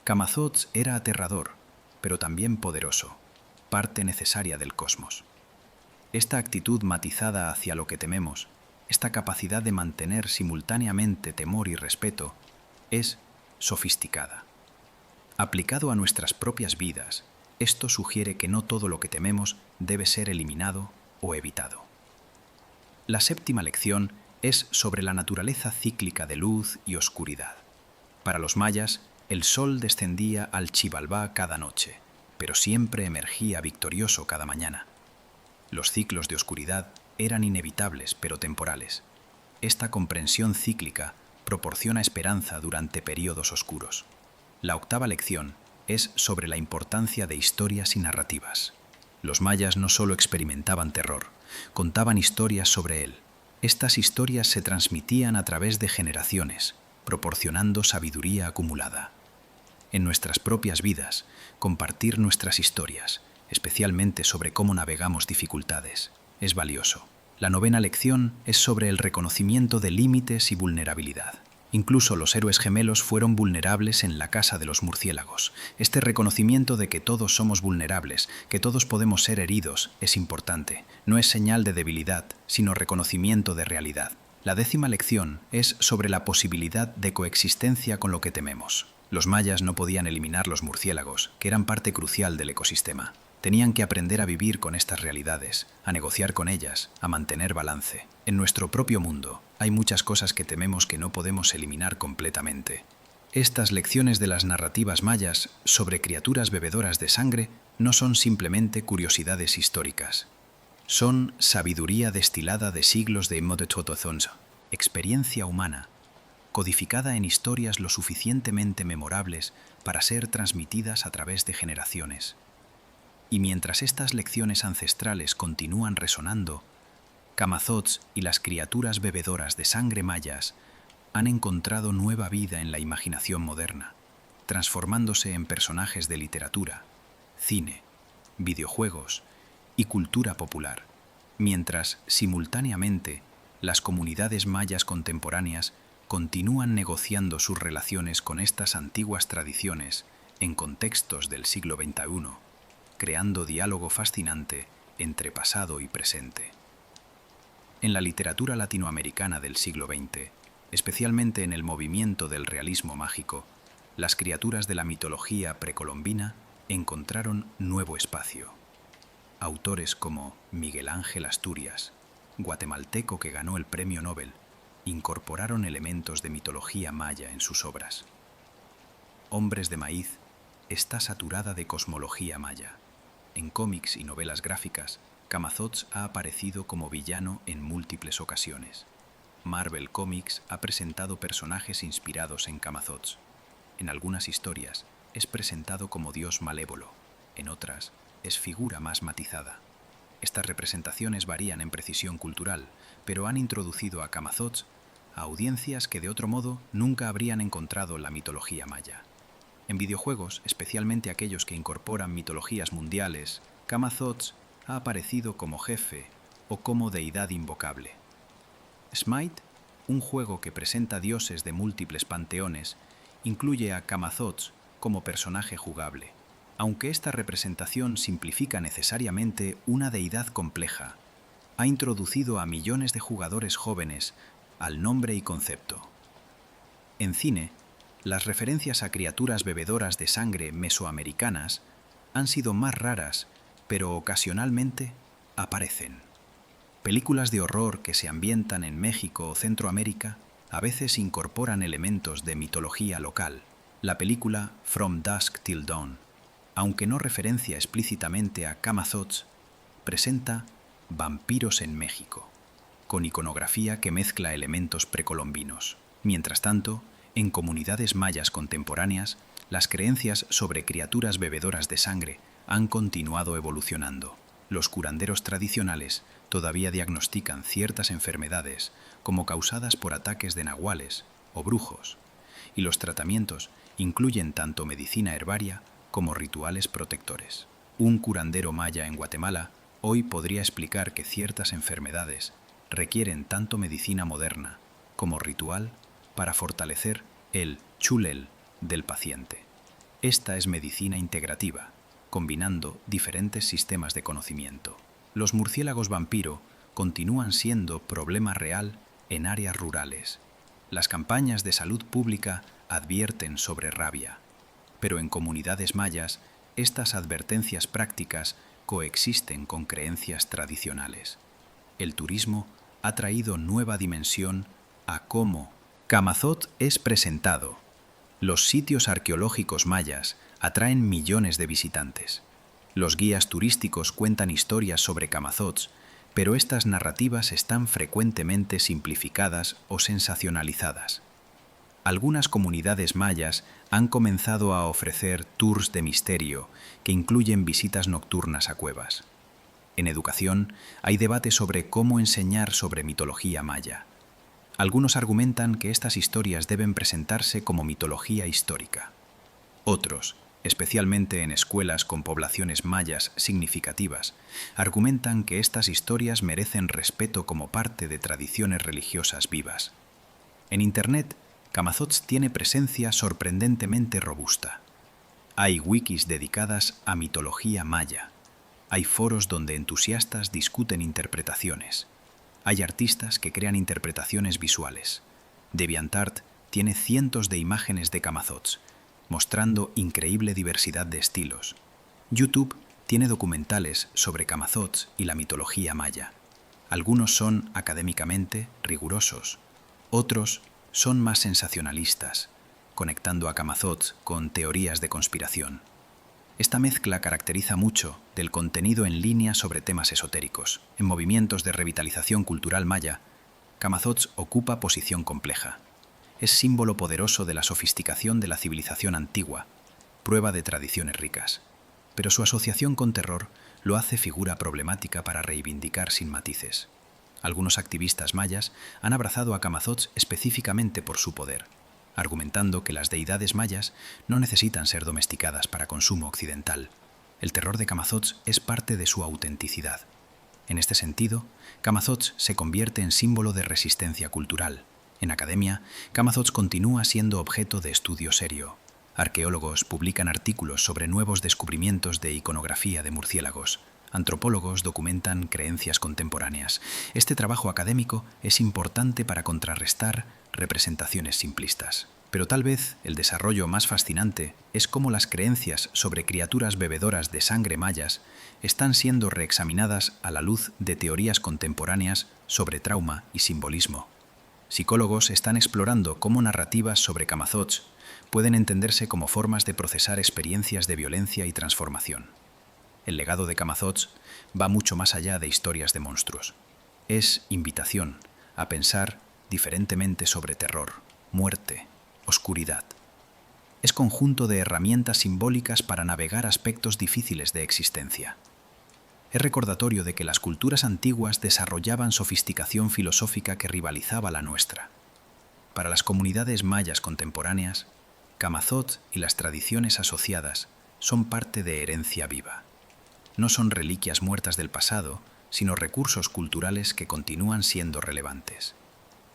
Camazotz era aterrador, pero también poderoso, parte necesaria del cosmos. Esta actitud matizada hacia lo que tememos, esta capacidad de mantener simultáneamente temor y respeto, es sofisticada. Aplicado a nuestras propias vidas, esto sugiere que no todo lo que tememos debe ser eliminado o evitado. La séptima lección es sobre la naturaleza cíclica de luz y oscuridad. Para los mayas, el sol descendía al Xibalbá cada noche, pero siempre emergía victorioso cada mañana. Los ciclos de oscuridad eran inevitables pero temporales. Esta comprensión cíclica proporciona esperanza durante períodos oscuros. La octava lección es sobre la importancia de historias y narrativas. Los mayas no solo experimentaban terror, contaban historias sobre él. Estas historias se transmitían a través de generaciones, proporcionando sabiduría acumulada. En nuestras propias vidas, compartir nuestras historias, especialmente sobre cómo navegamos dificultades, es valioso. La novena lección es sobre el reconocimiento de límites y vulnerabilidad. Incluso los héroes gemelos fueron vulnerables en la casa de los murciélagos. Este reconocimiento de que todos somos vulnerables, que todos podemos ser heridos, es importante. No es señal de debilidad, sino reconocimiento de realidad. La décima lección es sobre la posibilidad de coexistencia con lo que tememos. Los mayas no podían eliminar los murciélagos, que eran parte crucial del ecosistema. Tenían que aprender a vivir con estas realidades, a negociar con ellas, a mantener balance. En nuestro propio mundo, hay muchas cosas que tememos que no podemos eliminar completamente. Estas lecciones de las narrativas mayas sobre criaturas bebedoras de sangre no son simplemente curiosidades históricas. Son sabiduría destilada de siglos de Imodetotozonza, experiencia humana, codificada en historias lo suficientemente memorables para ser transmitidas a través de generaciones. Y mientras estas lecciones ancestrales continúan resonando, Camazotz y las criaturas bebedoras de sangre mayas han encontrado nueva vida en la imaginación moderna, transformándose en personajes de literatura, cine, videojuegos y cultura popular, mientras, simultáneamente, las comunidades mayas contemporáneas continúan negociando sus relaciones con estas antiguas tradiciones en contextos del siglo XXI, creando diálogo fascinante entre pasado y presente. En la literatura latinoamericana del siglo XX, especialmente en el movimiento del realismo mágico, las criaturas de la mitología precolombina encontraron nuevo espacio. Autores como Miguel Ángel Asturias, guatemalteco que ganó el Premio Nobel, incorporaron elementos de mitología maya en sus obras. Hombres de Maíz está saturada de cosmología maya. En cómics y novelas gráficas, Camazotz ha aparecido como villano en múltiples ocasiones. Marvel Comics ha presentado personajes inspirados en Camazotz. En algunas historias es presentado como dios malévolo, en otras es figura más matizada. Estas representaciones varían en precisión cultural, pero han introducido a Camazotz a audiencias que de otro modo nunca habrían encontrado la mitología maya. En videojuegos, especialmente aquellos que incorporan mitologías mundiales, Camazotz ha aparecido como jefe o como deidad invocable. Smite, un juego que presenta dioses de múltiples panteones, incluye a Camazotz como personaje jugable, aunque esta representación simplifica necesariamente una deidad compleja. Ha introducido a millones de jugadores jóvenes al nombre y concepto. En cine, las referencias a criaturas bebedoras de sangre mesoamericanas han sido más raras, pero ocasionalmente aparecen. Películas de horror que se ambientan en México o Centroamérica a veces incorporan elementos de mitología local. La película From Dusk Till Dawn, aunque no referencia explícitamente a Camazotz, presenta vampiros en México, con iconografía que mezcla elementos precolombinos. Mientras tanto, en comunidades mayas contemporáneas, las creencias sobre criaturas bebedoras de sangre han continuado evolucionando. Los curanderos tradicionales todavía diagnostican ciertas enfermedades como causadas por ataques de nahuales o brujos, y los tratamientos incluyen tanto medicina herbaria como rituales protectores. Un curandero maya en Guatemala hoy podría explicar que ciertas enfermedades requieren tanto medicina moderna como ritual para fortalecer el chulel del paciente. Esta es medicina integrativa, combinando diferentes sistemas de conocimiento. Los murciélagos vampiro continúan siendo problema real en áreas rurales. Las campañas de salud pública advierten sobre rabia, pero en comunidades mayas, estas advertencias prácticas coexisten con creencias tradicionales. El turismo ha traído nueva dimensión a cómo Camazotz es presentado. Los sitios arqueológicos mayas atraen millones de visitantes. Los guías turísticos cuentan historias sobre Camazotz, pero estas narrativas están frecuentemente simplificadas o sensacionalizadas. Algunas comunidades mayas han comenzado a ofrecer tours de misterio que incluyen visitas nocturnas a cuevas. En educación, hay debate sobre cómo enseñar sobre mitología maya. Algunos argumentan que estas historias deben presentarse como mitología histórica. Otros, especialmente en escuelas con poblaciones mayas significativas, argumentan que estas historias merecen respeto como parte de tradiciones religiosas vivas. En Internet, Camazotz tiene presencia sorprendentemente robusta. Hay wikis dedicadas a mitología maya. Hay foros donde entusiastas discuten interpretaciones. Hay artistas que crean interpretaciones visuales. DeviantArt tiene cientos de imágenes de Camazotz, mostrando increíble diversidad de estilos. YouTube tiene documentales sobre Camazotz y la mitología maya. Algunos son académicamente rigurosos, otros son más sensacionalistas, conectando a Camazotz con teorías de conspiración. Esta mezcla caracteriza mucho del contenido en línea sobre temas esotéricos. En movimientos de revitalización cultural maya, Camazotz ocupa posición compleja. Es símbolo poderoso de la sofisticación de la civilización antigua, prueba de tradiciones ricas. Pero su asociación con terror lo hace figura problemática para reivindicar sin matices. Algunos activistas mayas han abrazado a Camazotz específicamente por su poder, argumentando que las deidades mayas no necesitan ser domesticadas para consumo occidental. El terror de Camazotz es parte de su autenticidad. En este sentido, Camazotz se convierte en símbolo de resistencia cultural. En academia, Camazotz continúa siendo objeto de estudio serio. Arqueólogos publican artículos sobre nuevos descubrimientos de iconografía de murciélagos. Antropólogos documentan creencias contemporáneas. Este trabajo académico es importante para contrarrestar representaciones simplistas. Pero tal vez el desarrollo más fascinante es cómo las creencias sobre criaturas bebedoras de sangre mayas están siendo reexaminadas a la luz de teorías contemporáneas sobre trauma y simbolismo. Psicólogos están explorando cómo narrativas sobre Camazotz pueden entenderse como formas de procesar experiencias de violencia y transformación. El legado de Camazotz va mucho más allá de historias de monstruos. Es invitación a pensar diferentemente sobre terror, muerte, oscuridad. Es conjunto de herramientas simbólicas para navegar aspectos difíciles de existencia. Es recordatorio de que las culturas antiguas desarrollaban sofisticación filosófica que rivalizaba la nuestra. Para las comunidades mayas contemporáneas, Camazotz y las tradiciones asociadas son parte de herencia viva. No son reliquias muertas del pasado, sino recursos culturales que continúan siendo relevantes.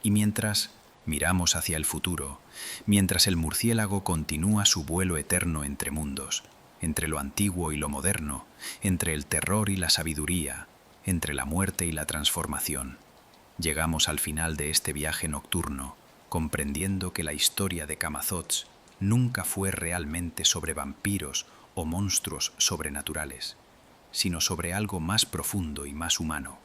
Y mientras miramos hacia el futuro, mientras el murciélago continúa su vuelo eterno entre mundos, entre lo antiguo y lo moderno, entre el terror y la sabiduría, entre la muerte y la transformación, llegamos al final de este viaje nocturno, comprendiendo que la historia de Camazotz nunca fue realmente sobre vampiros o monstruos sobrenaturales. sino sobre algo más profundo y más humano,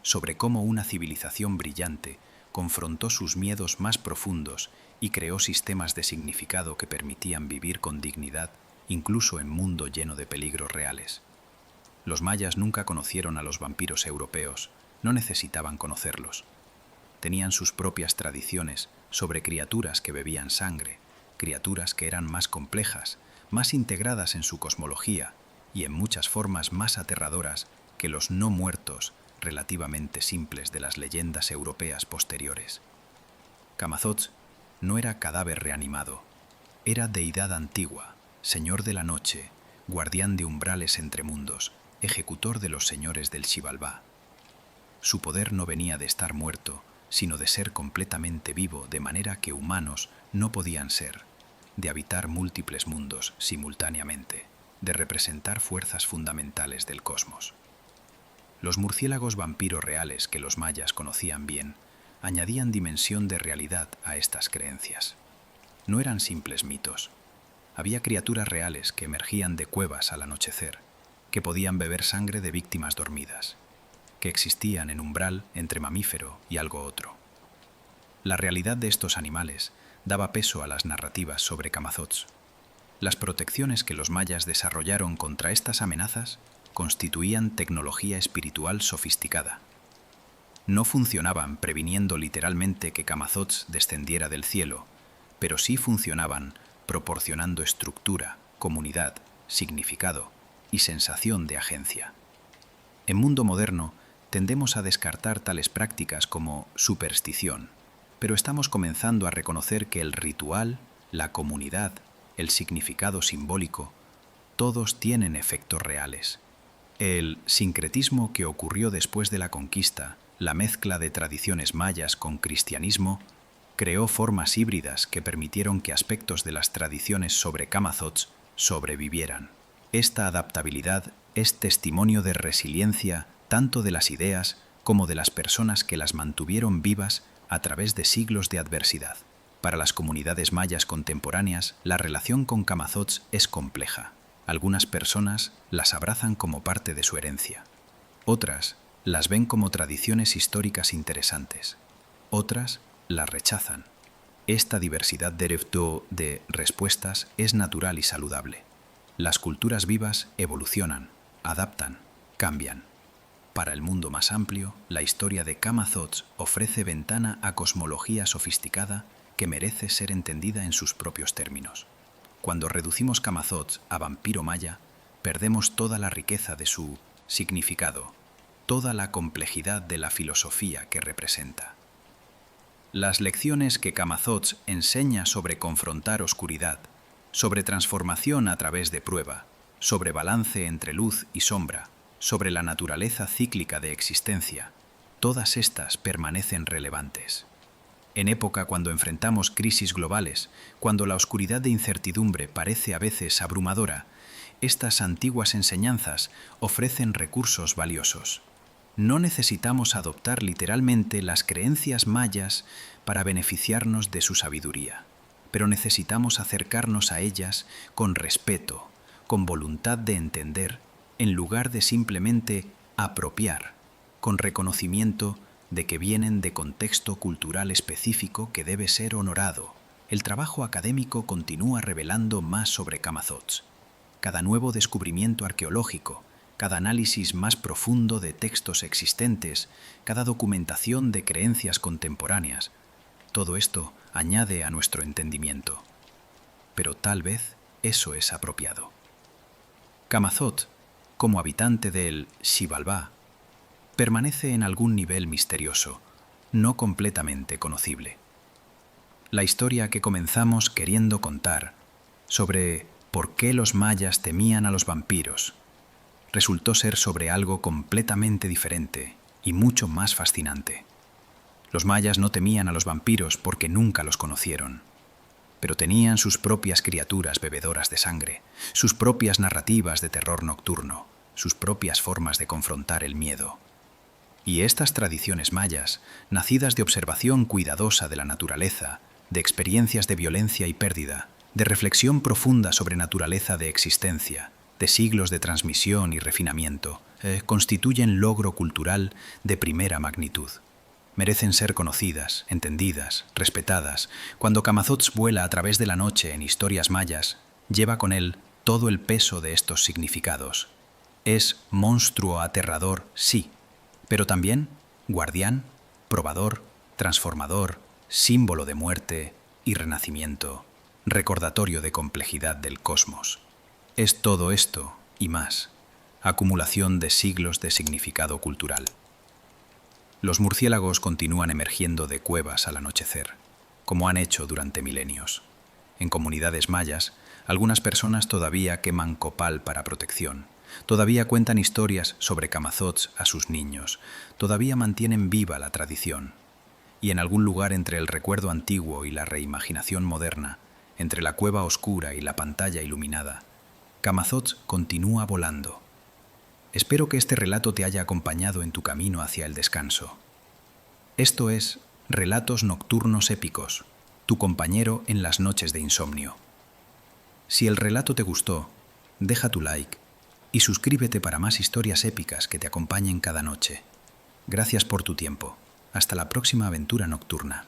sobre cómo una civilización brillante confrontó sus miedos más profundos y creó sistemas de significado que permitían vivir con dignidad incluso en un mundo lleno de peligros reales. Los mayas nunca conocieron a los vampiros europeos, no necesitaban conocerlos. Tenían sus propias tradiciones sobre criaturas que bebían sangre, criaturas que eran más complejas, más integradas en su cosmología y en muchas formas más aterradoras que los no muertos relativamente simples de las leyendas europeas posteriores. Camazotz no era cadáver reanimado, era deidad antigua, señor de la noche, guardián de umbrales entre mundos, ejecutor de los señores del Xibalbá. Su poder no venía de estar muerto, sino de ser completamente vivo, de manera que humanos no podían ser, de habitar múltiples mundos simultáneamente, de representar fuerzas fundamentales del cosmos. Los murciélagos vampiros reales que los mayas conocían bien añadían dimensión de realidad a estas creencias. No eran simples mitos. Había criaturas reales que emergían de cuevas al anochecer, que podían beber sangre de víctimas dormidas, que existían en umbral entre mamífero y algo otro. La realidad de estos animales daba peso a las narrativas sobre Camazotz. Las protecciones que los mayas desarrollaron contra estas amenazas constituían tecnología espiritual sofisticada. No funcionaban previniendo literalmente que Camazotz descendiera del cielo, pero sí funcionaban proporcionando estructura, comunidad, significado y sensación de agencia. En mundo moderno tendemos a descartar tales prácticas como superstición, pero estamos comenzando a reconocer que el ritual, la comunidad, el significado simbólico, todos tienen efectos reales. El sincretismo que ocurrió después de la conquista, la mezcla de tradiciones mayas con cristianismo, creó formas híbridas que permitieron que aspectos de las tradiciones sobre Camazotz sobrevivieran. Esta adaptabilidad es testimonio de resiliencia tanto de las ideas como de las personas que las mantuvieron vivas a través de siglos de adversidad. Para las comunidades mayas contemporáneas, la relación con Camazotz es compleja. Algunas personas las abrazan como parte de su herencia. Otras las ven como tradiciones históricas interesantes. Otras las rechazan. Esta diversidad de respuestas es natural y saludable. Las culturas vivas evolucionan, adaptan, cambian. Para el mundo más amplio, la historia de Camazotz ofrece ventana a cosmología sofisticada que merece ser entendida en sus propios términos. Cuando reducimos Camazotz a vampiro maya, perdemos toda la riqueza de su significado, toda la complejidad de la filosofía que representa. Las lecciones que Camazotz enseña sobre confrontar oscuridad, sobre transformación a través de prueba, sobre balance entre luz y sombra, sobre la naturaleza cíclica de existencia, todas estas permanecen relevantes. En época cuando enfrentamos crisis globales, cuando la oscuridad de incertidumbre parece a veces abrumadora, estas antiguas enseñanzas ofrecen recursos valiosos. No necesitamos adoptar literalmente las creencias mayas para beneficiarnos de su sabiduría, pero necesitamos acercarnos a ellas con respeto, con voluntad de entender, en lugar de simplemente apropiar, con reconocimiento de que vienen de contexto cultural específico que debe ser honorado. El trabajo académico continúa revelando más sobre Camazotz. Cada nuevo descubrimiento arqueológico, cada análisis más profundo de textos existentes, cada documentación de creencias contemporáneas, todo esto añade a nuestro entendimiento. Pero tal vez eso es apropiado. Camazotz, como habitante del Xibalbá, permanece en algún nivel misterioso, no completamente conocible. La historia que comenzamos queriendo contar sobre por qué los mayas temían a los vampiros resultó ser sobre algo completamente diferente y mucho más fascinante. Los mayas no temían a los vampiros porque nunca los conocieron, pero tenían sus propias criaturas bebedoras de sangre, sus propias narrativas de terror nocturno, sus propias formas de confrontar el miedo. Y estas tradiciones mayas, nacidas de observación cuidadosa de la naturaleza, de experiencias de violencia y pérdida, de reflexión profunda sobre naturaleza de existencia, de siglos de transmisión y refinamiento, constituyen logro cultural de primera magnitud. Merecen ser conocidas, entendidas, respetadas. Cuando Camazotz vuela a través de la noche en historias mayas, lleva con él todo el peso de estos significados. Es monstruo aterrador, sí, pero también guardián, probador, transformador, símbolo de muerte y renacimiento, recordatorio de complejidad del cosmos. Es todo esto y más, acumulación de siglos de significado cultural. Los murciélagos continúan emergiendo de cuevas al anochecer, como han hecho durante milenios. En comunidades mayas, algunas personas todavía queman copal para protección, todavía cuentan historias sobre Camazotz a sus niños, todavía mantienen viva la tradición. Y en algún lugar entre el recuerdo antiguo y la reimaginación moderna, entre la cueva oscura y la pantalla iluminada, Camazotz continúa volando. Espero que este relato te haya acompañado en tu camino hacia el descanso. Esto es Relatos Nocturnos Épicos, tu compañero en las noches de insomnio. Si el relato te gustó, deja tu like y suscríbete para más historias épicas que te acompañen cada noche. Gracias por tu tiempo. Hasta la próxima aventura nocturna.